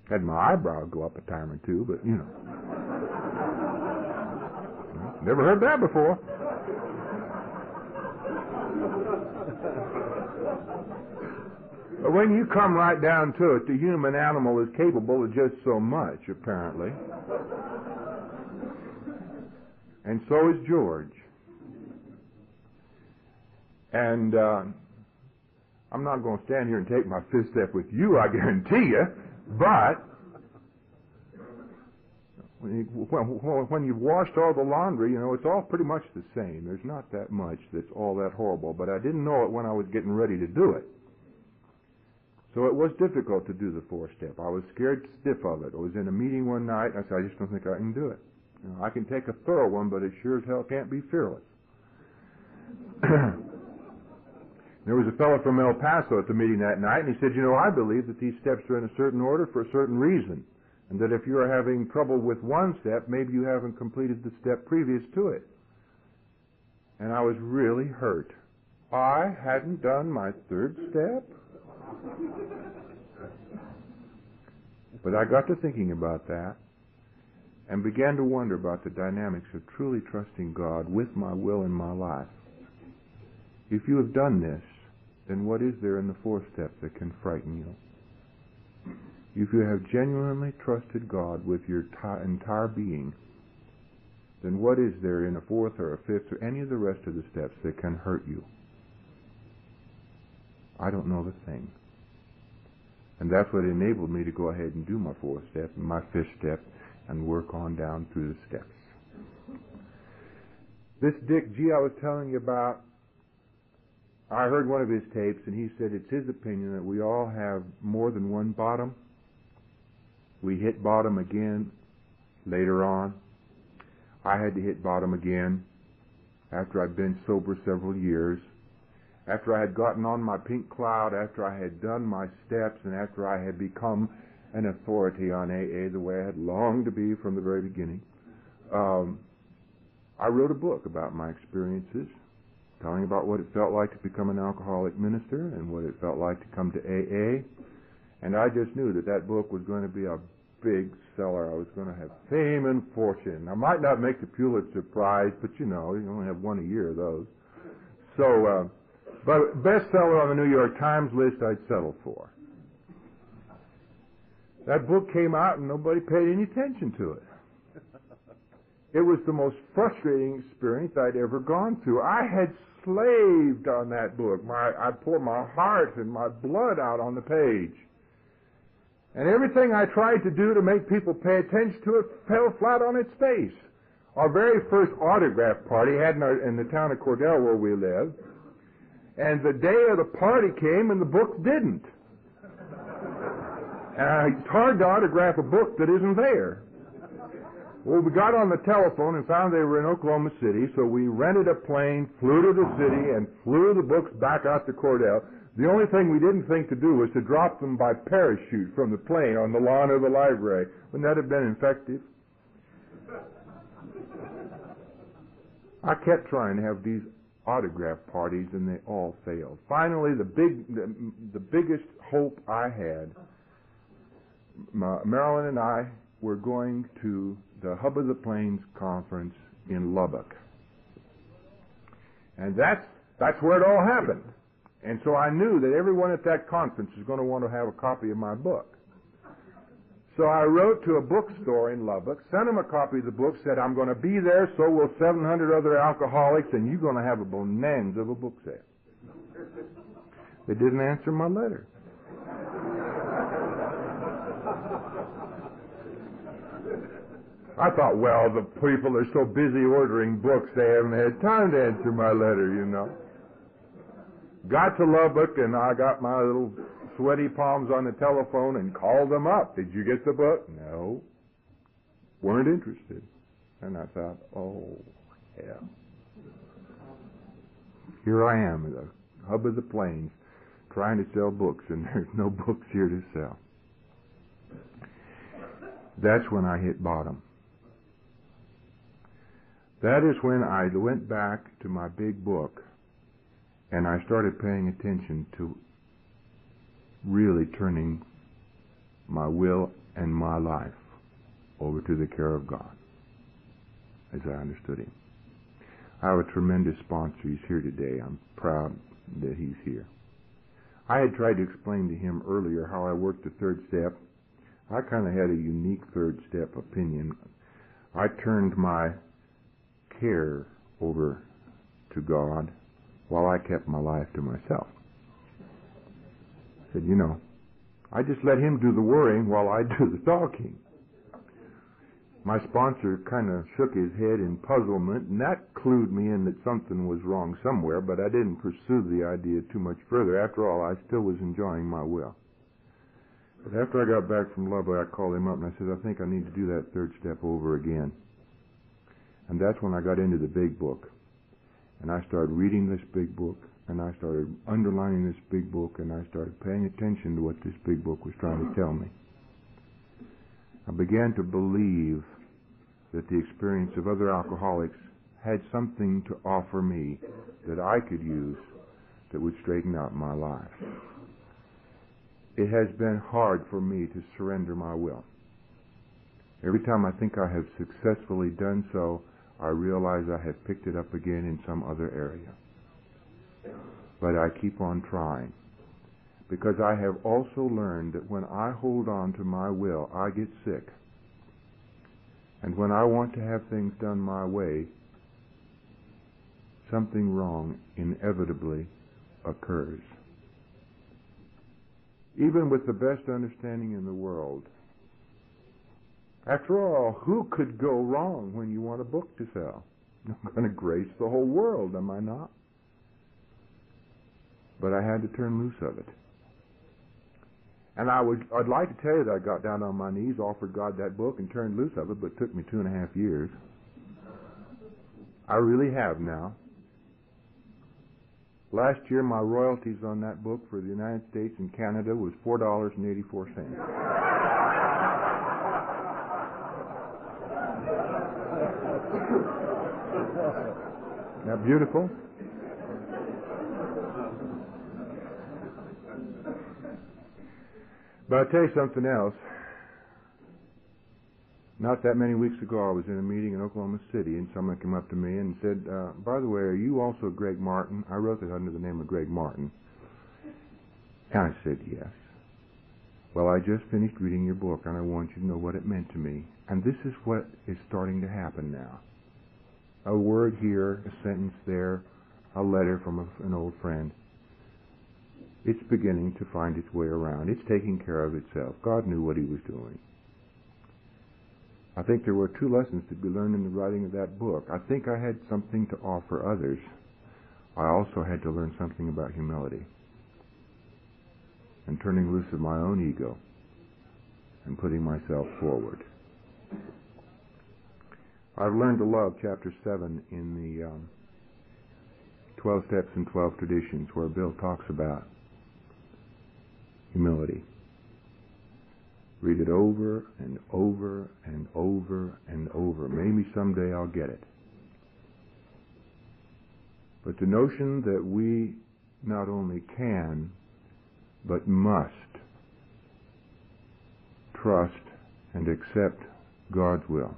Had my eyebrow go up a time or two, but you know. Never heard that before. But when you come right down to it, the human animal is capable of just so much, apparently. And so is George. And I'm not going to stand here and take my 5th step with you, I guarantee you. But when you've washed all the laundry, you know, it's all pretty much the same. There's not that much that's all that horrible. But I didn't know it when I was getting ready to do it. So it was difficult to do the 4th step. I was scared stiff of it. I was in a meeting one night, and I said, I just don't think I can do it. You know, I can take a thorough one, but it sure as hell can't be fearless. There was a fellow from El Paso at the meeting that night, and he said, you know, I believe that these steps are in a certain order for a certain reason, and that if you're having trouble with one step, maybe you haven't completed the step previous to it. And I was really hurt. I hadn't done my 3rd step? But I got to thinking about that and began to wonder about the dynamics of truly trusting God with my will in my life. If you have done this, then what is there in the 4th step that can frighten you? If you have genuinely trusted God with your entire being, then what is there in a 4th or a 5th or any of the rest of the steps that can hurt you? I don't know the thing. And that's what enabled me to go ahead and do my 4th step and my 5th step and work on down through the steps. This Dick G I was telling you about, I heard one of his tapes, and he said it's his opinion that we all have more than one bottom. We hit bottom again Later on, I had to hit bottom again after I'd been sober several years, after I had gotten on my pink cloud, after I had done my steps, and after I had become an authority on AA the way I had longed to be from the very beginning. I wrote a book about my experiences, telling about what it felt like to become an alcoholic minister and what it felt like to come to AA. And I just knew that that book was going to be a big seller. I was going to have fame and fortune. I might not make the Pulitzer Prize, but you only have one a year of those. So, but bestseller on the New York Times list I'd settle for. That book came out and nobody paid any attention to it. It was the most frustrating experience I'd ever gone through. I had slaved on that book. I poured my heart and my blood out on the page. And everything I tried to do to make people pay attention to it fell flat on its face. Our very first autograph party had in the town of Cordell where we lived, and the day of the party came and the book didn't. It's hard to autograph a book that isn't there. Well, we got on the telephone and found they were in Oklahoma City, so we rented a plane, flew to the city, and flew the books back out to Cordell. The only thing we didn't think to do was to drop them by parachute from the plane on the lawn of the library. Wouldn't that have been effective? I kept trying to have these autograph parties, and they all failed. Finally, the biggest hope I had, Marilyn and I were going to the Hub of the Plains conference in Lubbock. And that's where it all happened. And so I knew that everyone at that conference is going to want to have a copy of my book. So I wrote to a bookstore in Lubbock, sent them a copy of the book, said, I'm going to be there, so will 700 other alcoholics, and you're going to have a bonanza of a book sale. They didn't answer my letter. I thought, well, the people are so busy ordering books, they haven't had time to answer my letter, Got to Lubbock, and I got my little sweaty palms on the telephone and called them up. Did you get the book? No. Weren't interested. And I thought, oh, hell. Here I am at the Hub of the Plains trying to sell books, and there's no books here to sell. That's when I hit bottom. That is when I went back to my big book and I started paying attention to really turning my will and my life over to the care of God, as I understood Him. I have a tremendous sponsor. He's here today. I'm proud that he's here. I had tried to explain to him earlier how I worked the third step. I kind of had a unique third step opinion. I turned my care over to God while I kept my life to myself. I said, I just let Him do the worrying while I do the talking. My sponsor kind of shook his head in puzzlement, and that clued me in that something was wrong somewhere, but I didn't pursue the idea too much further. After all, I still was enjoying my will. But after I got back from Lubbock, I called him up and I said, I think I need to do that third step over again. And that's when I got into the big book. And I started reading this big book, and I started underlining this big book, and I started paying attention to what this big book was trying to tell me. I began to believe that the experience of other alcoholics had something to offer me that I could use that would straighten out my life. It has been hard for me to surrender my will. Every time I think I have successfully done so, I realize I have picked it up again in some other area. But I keep on trying, because I have also learned that when I hold on to my will, I get sick. And when I want to have things done my way, something wrong inevitably occurs. Even with the best understanding in the world. After all, who could go wrong when you want a book to sell? I'm going to grace the whole world, am I not? But I had to turn loose of it. And I'd like to tell you that I got down on my knees, offered God that book, and turned loose of it, but it took me 2.5 years. I really have now. Last year, my royalties on that book for the United States and Canada was $4.84. Isn't that beautiful? But I'll tell you something else. Not that many weeks ago, I was in a meeting in Oklahoma City, and someone came up to me and said, by the way, are you also Greg Martin? I wrote it under the name of Greg Martin. And I said, yes. Well, I just finished reading your book, and I want you to know what it meant to me. And this is what is starting to happen now. A word here, a sentence there, a letter from an old friend. It's beginning to find its way around. It's taking care of itself. God knew what he was doing. I think there were 2 lessons to be learned in the writing of that book. I think I had something to offer others. I also had to learn something about humility and turning loose of my own ego and putting myself forward. I've learned to love chapter 7 in the 12 Steps and 12 Traditions, where Bill talks about humility. Read it over and over and over and over. Maybe someday I'll get it. But the notion that we not only can, but must trust and accept God's will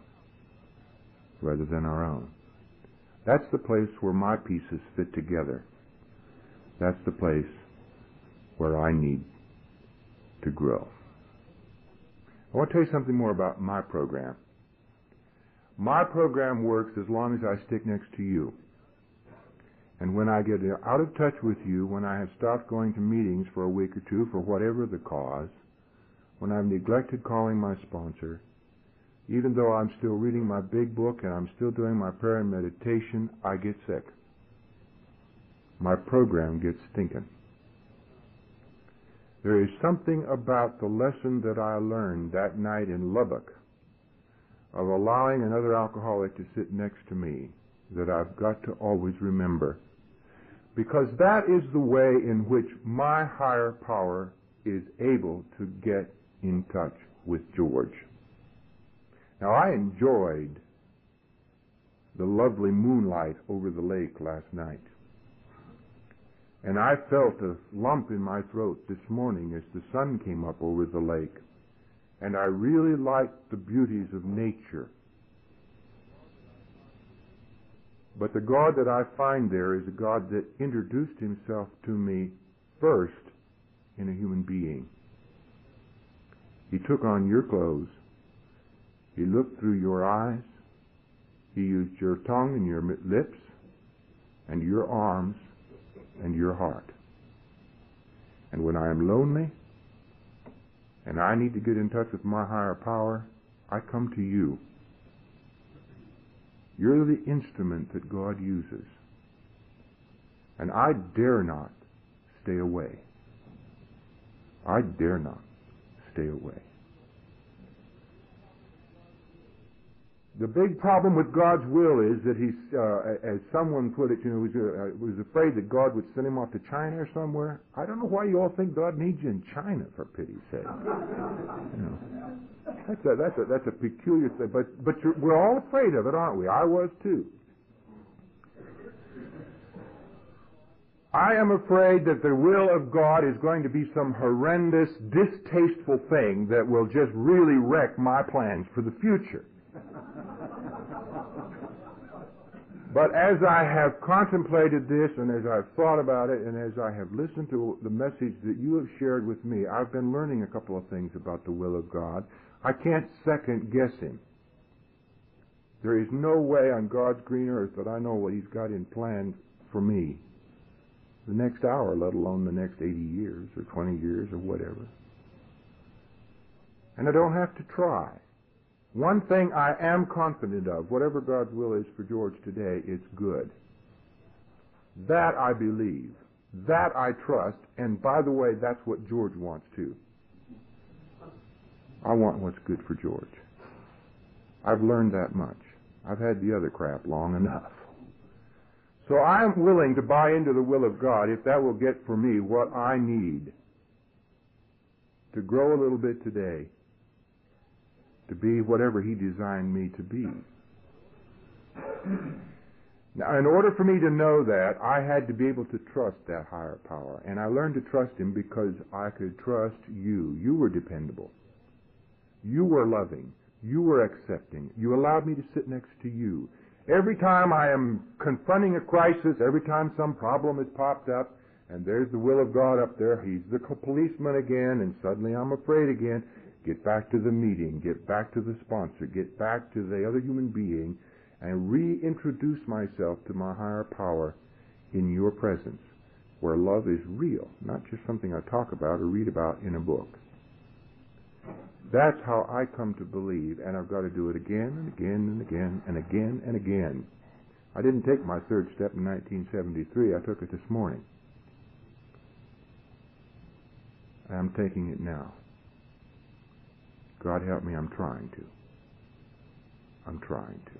rather than our own. That's the place where my pieces fit together. That's the place where I need to grow. I want to tell you something more about my program. My program works as long as I stick next to you. And when I get out of touch with you, when I have stopped going to meetings for a week or 2 for whatever the cause, when I've neglected calling my sponsor, even though I'm still reading my big book and I'm still doing my prayer and meditation, I get sick. My program gets stinking. There is something about the lesson that I learned that night in Lubbock of allowing another alcoholic to sit next to me that I've got to always remember. Because that is the way in which my higher power is able to get in touch with George. Now, I enjoyed the lovely moonlight over the lake last night. And I felt a lump in my throat this morning as the sun came up over the lake. And I really liked the beauties of nature. But the God that I find there is a God that introduced himself to me first in a human being. He took on your clothes. He looked through your eyes. He used your tongue and your lips and your arms and your heart. And when I am lonely and I need to get in touch with my higher power, I come to you. You're the instrument that God uses. And I dare not stay away. I dare not stay away. The big problem with God's will is that he's, as someone put it, was afraid that God would send him off to China or somewhere. I don't know why you all think God needs you in China, for pity's sake. That's a peculiar thing. But we're all afraid of it, aren't we? I was too. I am afraid that the will of God is going to be some horrendous, distasteful thing that will just really wreck my plans for the future. But as I have contemplated this and as I've thought about it and as I have listened to the message that you have shared with me, I've been learning a couple of things about the will of God. I can't second guess him. There is no way on God's green earth that I know what he's got in plan for me the next hour, let alone the next 80 years or 20 years or whatever. And I don't have to try. One thing I am confident of, whatever God's will is for George today, it's good. That I believe. That I trust. And by the way, that's what George wants too. I want what's good for George. I've learned that much. I've had the other crap long enough. So I'm willing to buy into the will of God if that will get for me what I need to grow a little bit today, to be whatever He designed me to be. Now, in order for me to know that, I had to be able to trust that higher power. And I learned to trust Him because I could trust you. You were dependable. You were loving. You were accepting. You allowed me to sit next to you. Every time I am confronting a crisis, every time some problem has popped up, and there's the will of God up there, He's the policeman again, and suddenly I'm afraid again. Get back to the meeting. Get back to the sponsor. Get back to the other human being, and reintroduce myself to my higher power in your presence, where love is real, not just something I talk about or read about in a book. That's how I come to believe, and I've got to do it again and again and again and again and again. I didn't take my third step in 1973. I took it this morning. I'm taking it now. God help me, I'm trying to. I'm trying to.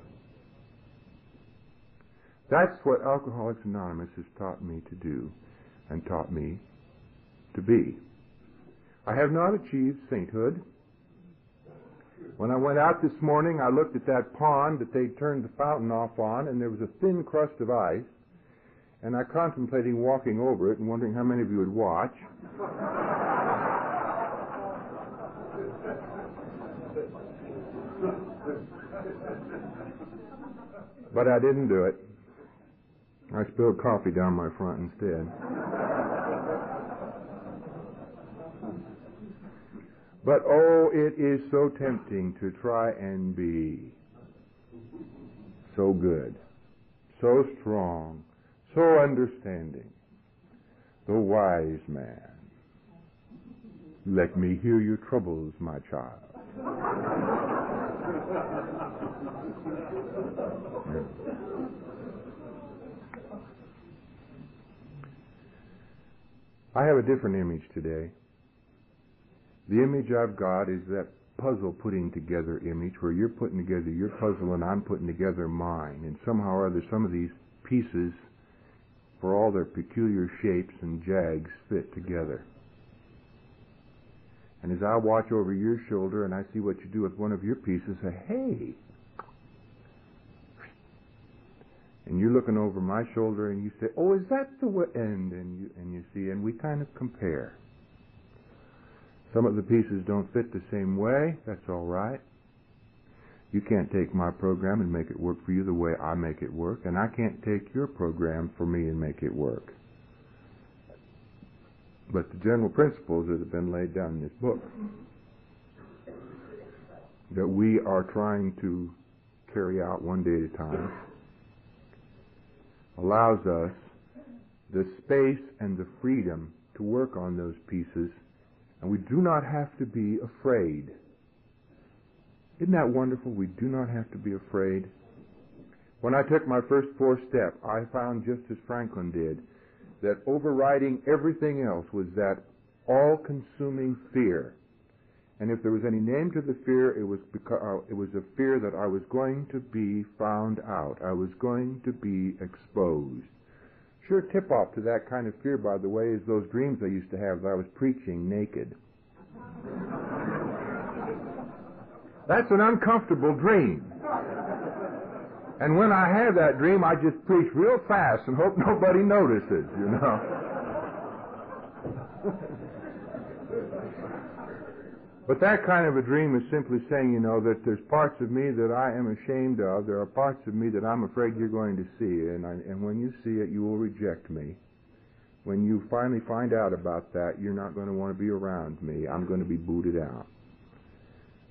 That's what Alcoholics Anonymous has taught me to do and taught me to be. I have not achieved sainthood. When I went out this morning, I looked at that pond that they turned the fountain off on, and there was a thin crust of ice, and I contemplating walking over it and wondering how many of you would watch. But I didn't do it. I spilled coffee down my front instead. But oh, it is so tempting to try and be so good, so strong, so understanding. The wise man. Let me hear your troubles, my child. I have a different image today. The image I've got is that puzzle putting together image where you're putting together your puzzle and I'm putting together mine. And somehow or other some of these pieces, for all their peculiar shapes and jags, fit together. And as I watch over your shoulder and I see what you do with one of your pieces, I say, hey. And you're looking over my shoulder and you say, oh, is that the way? And you see, and we kind of compare. Some of the pieces don't fit the same way. That's all right. You can't take my program and make it work for you the way I make it work, and I can't take your program for me and make it work. But the general principles that have been laid down in this book, that we are trying to carry out one day at a time, allows us the space and the freedom to work on those pieces. And we do not have to be afraid. Isn't that wonderful? We do not have to be afraid. When I took my first 4-step, I found, just as Franklin did, that overriding everything else was that all-consuming fear. And if there was any name to the fear, it was a fear that I was going to be found out. I was going to be exposed. Sure tip-off to that kind of fear, by the way, is those dreams I used to have that I was preaching naked. That's an uncomfortable dream. And when I have that dream, I just preach real fast and hope nobody notices, you know. But that kind of a dream is simply saying, you know, that there's parts of me that I am ashamed of. There are parts of me that I'm afraid you're going to see. And when you see it, you will reject me. When you finally find out about that, you're not going to want to be around me. I'm going to be booted out.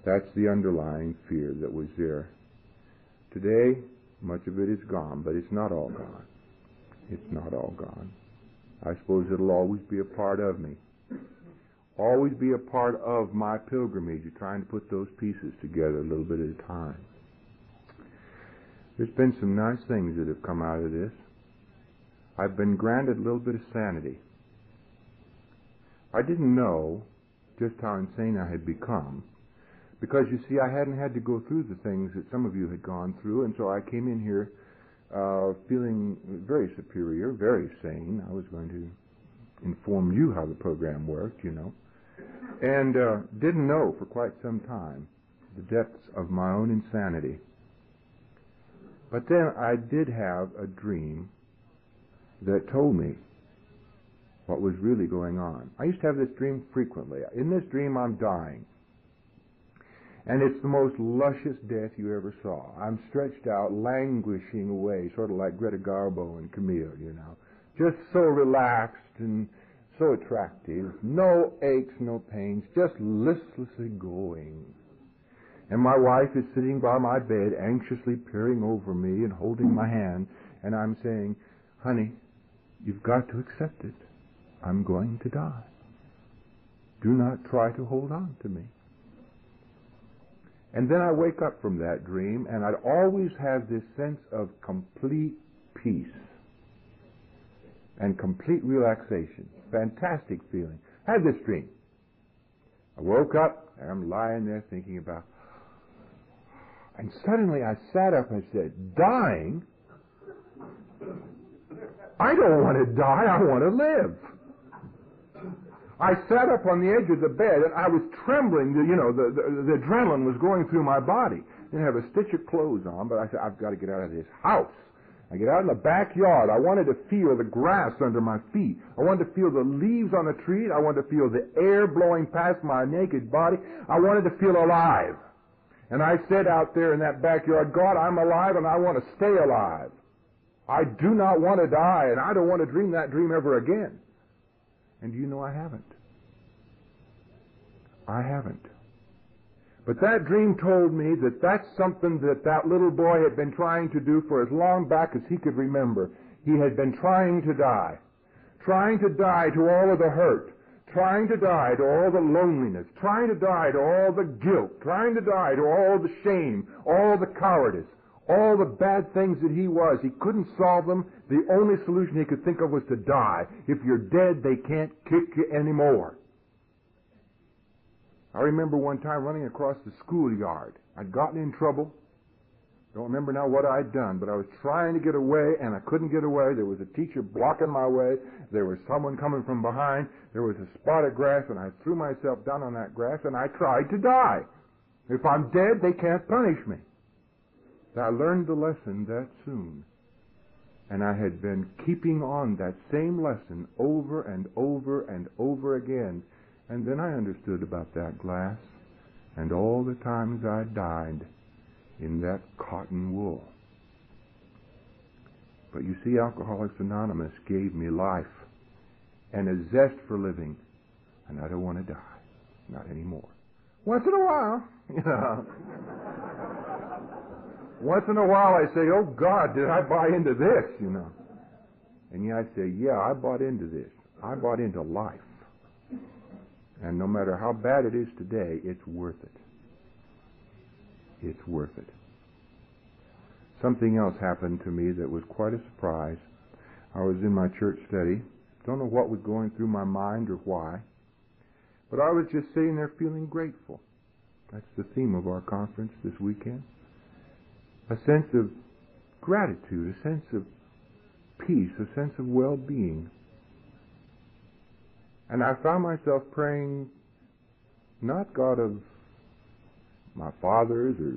That's the underlying fear that was there. Today, much of it is gone, but it's not all gone. It's not all gone. I suppose it'll always be a part of me. Always be a part of my pilgrimage of trying to put those pieces together a little bit at a time. There's been some nice things that have come out of this. I've been granted a little bit of sanity. I didn't know just how insane I had become Because, you see, I hadn't had to go through the things that some of you had gone through, and so I came in here feeling very superior, very sane. I was going to inform you how the program worked, you know, and didn't know for quite some time the depths of my own insanity. But then I did have a dream that told me what was really going on. I used to have this dream frequently. In this dream, I'm dying. And it's the most luscious death you ever saw. I'm stretched out, languishing away, sort of like Greta Garbo and Camille, you know. Just so relaxed and so attractive. No aches, no pains, just listlessly going. And my wife is sitting by my bed, anxiously peering over me and holding my hand. And I'm saying, honey, you've got to accept it. I'm going to die. Do not try to hold on to me. And then I wake up from that dream, and I'd always have this sense of complete peace and complete relaxation. Fantastic feeling. I had this dream. I woke up, and I'm lying there thinking about, and suddenly I sat up and said, dying? I don't want to die, I want to live. I sat up on the edge of the bed, and I was trembling. The adrenaline was going through my body. Didn't have a stitch of clothes on, but I said, I've got to get out of this house. I get out in the backyard. I wanted to feel the grass under my feet. I wanted to feel the leaves on the tree. I wanted to feel the air blowing past my naked body. I wanted to feel alive. And I said out there in that backyard, God, I'm alive, and I want to stay alive. I do not want to die, and I don't want to dream that dream ever again. And you know I haven't. I haven't. But that dream told me that that's something that little boy had been trying to do for as long back as he could remember. He had been trying to die. Trying to die to all of the hurt. Trying to die to all the loneliness. Trying to die to all the guilt. Trying to die to all the shame. All the cowardice. All the bad things that he was. He couldn't solve them. The only solution he could think of was to die. If you're dead, they can't kick you anymore. I remember one time running across the schoolyard. I'd gotten in trouble. Don't remember now what I'd done, but I was trying to get away, and I couldn't get away. There was a teacher blocking my way. There was someone coming from behind. There was a spot of grass, and I threw myself down on that grass, and I tried to die. If I'm dead, they can't punish me. I learned the lesson that soon. And I had been keeping on that same lesson over and over and over again. And then I understood about that glass and all the times I died in that cotton wool. But you see, Alcoholics Anonymous gave me life and a zest for living. And I don't want to die. Not anymore. Once in a while, you know. Once in a while I say, oh God, did I buy into this, you know? And yeah, I say, yeah, I bought into this. I bought into life. And no matter how bad it is today, it's worth it. It's worth it. Something else happened to me that was quite a surprise. I was in my church study. Don't know what was going through my mind or why. But I was just sitting there feeling grateful. That's the theme of our conference this weekend. A sense of gratitude, a sense of peace, a sense of well-being. And I found myself praying, not God of my fathers or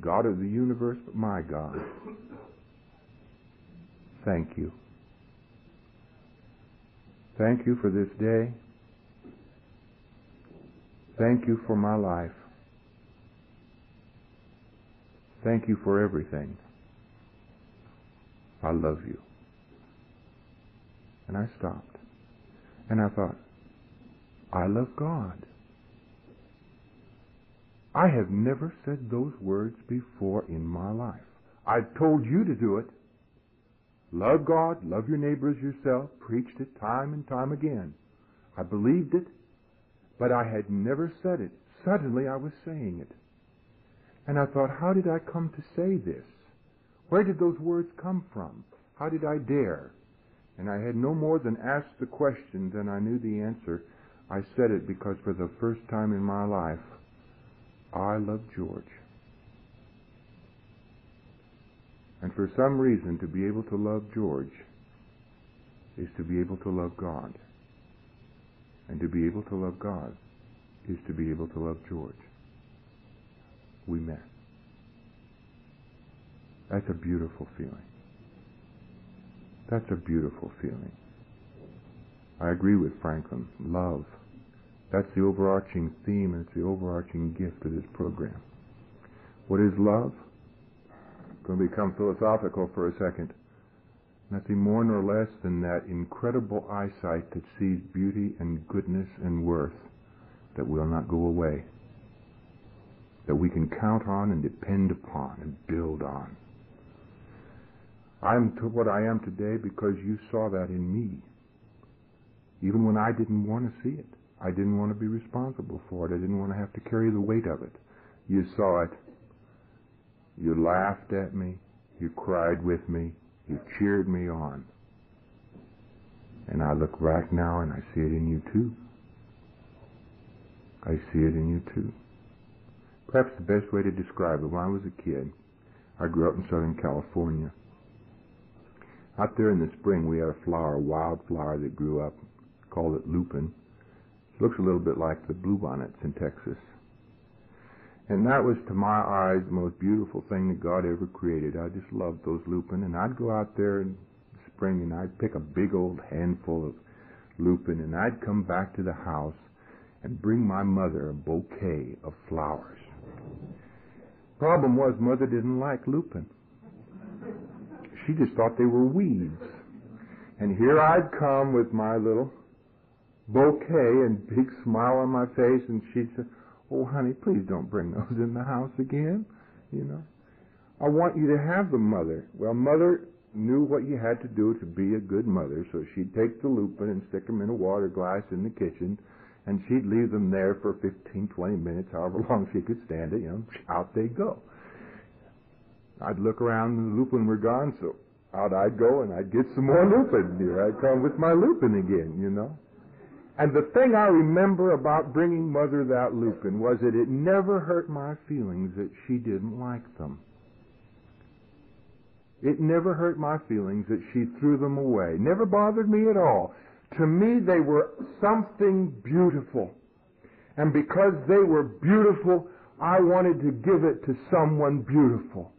God of the universe, but my God. Thank you. Thank you for this day. Thank you for my life. Thank you for everything. I love you. And I stopped. And I thought, I love God. I have never said those words before in my life. I've told you to do it. Love God, love your neighbor as yourself, preached it time and time again. I believed it, but I had never said it. Suddenly I was saying it. And I thought, how did I come to say this? Where did those words come from? How did I dare? And I had no more than asked the question than I knew the answer. I said it because for the first time in my life, I love George. And for some reason, to be able to love George is to be able to love God. And to be able to love God is to be able to love George. We met. That's a beautiful feeling. That's a beautiful feeling. I agree with Franklin. Love. That's the overarching theme, and it's the overarching gift of this program. What is love? I'm going to become philosophical for a second. Nothing more nor less than that incredible eyesight that sees beauty and goodness and worth that will not go away, that we can count on and depend upon and build on. I'm to what I am today because you saw that in me. Even when I didn't want to see it. I didn't want to be responsible for it. I didn't want to have to carry the weight of it. You saw it. You laughed at me. You cried with me. You cheered me on. And I look back now and I see it in you too. I see it in you too. Perhaps the best way to describe it, when I was a kid, I grew up in Southern California. Out there in the spring we had a flower, a wild flower that grew up, called it lupin. It looks a little bit like the bluebonnets in Texas. And that was, to my eyes, the most beautiful thing that God ever created. I just loved those lupin, and I'd go out there in the spring and I'd pick a big old handful of lupin, and I'd come back to the house and bring my mother a bouquet of flowers. Problem was, Mother didn't like lupin. She just thought they were weeds. And here I'd come with my little bouquet and big smile on my face, and she'd say, "Oh, honey, please don't bring those in the house again, you know. I want you to have them, Mother." Well, Mother knew what you had to do to be a good mother, so she'd take the lupin and stick them in a water glass in the kitchen, and she'd leave them there for 15, 20 minutes, however long she could stand it, you know, out they'd go. I'd look around and the lupin were gone, so out I'd go and I'd get some more lupin. Here I'd come with my lupin again, you know. And the thing I remember about bringing Mother that lupin was that it never hurt my feelings that she didn't like them. It never hurt my feelings that she threw them away. Never bothered me at all. To me, they were something beautiful. And because they were beautiful, I wanted to give it to someone beautiful,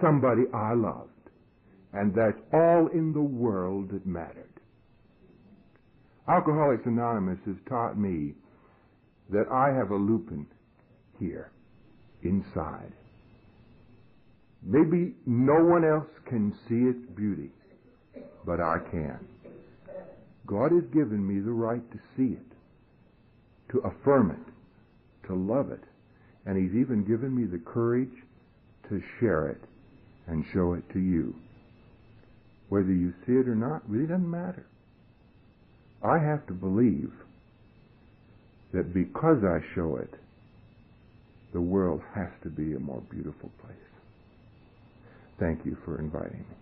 somebody I loved. And that's all in the world that mattered. Alcoholics Anonymous has taught me that I have a lupin here, inside. Maybe no one else can see its beauty, but I can. God has given me the right to see it, to affirm it, to love it, and He's even given me the courage to share it and show it to you. Whether you see it or not really doesn't matter. I have to believe that because I show it, the world has to be a more beautiful place. Thank you for inviting me.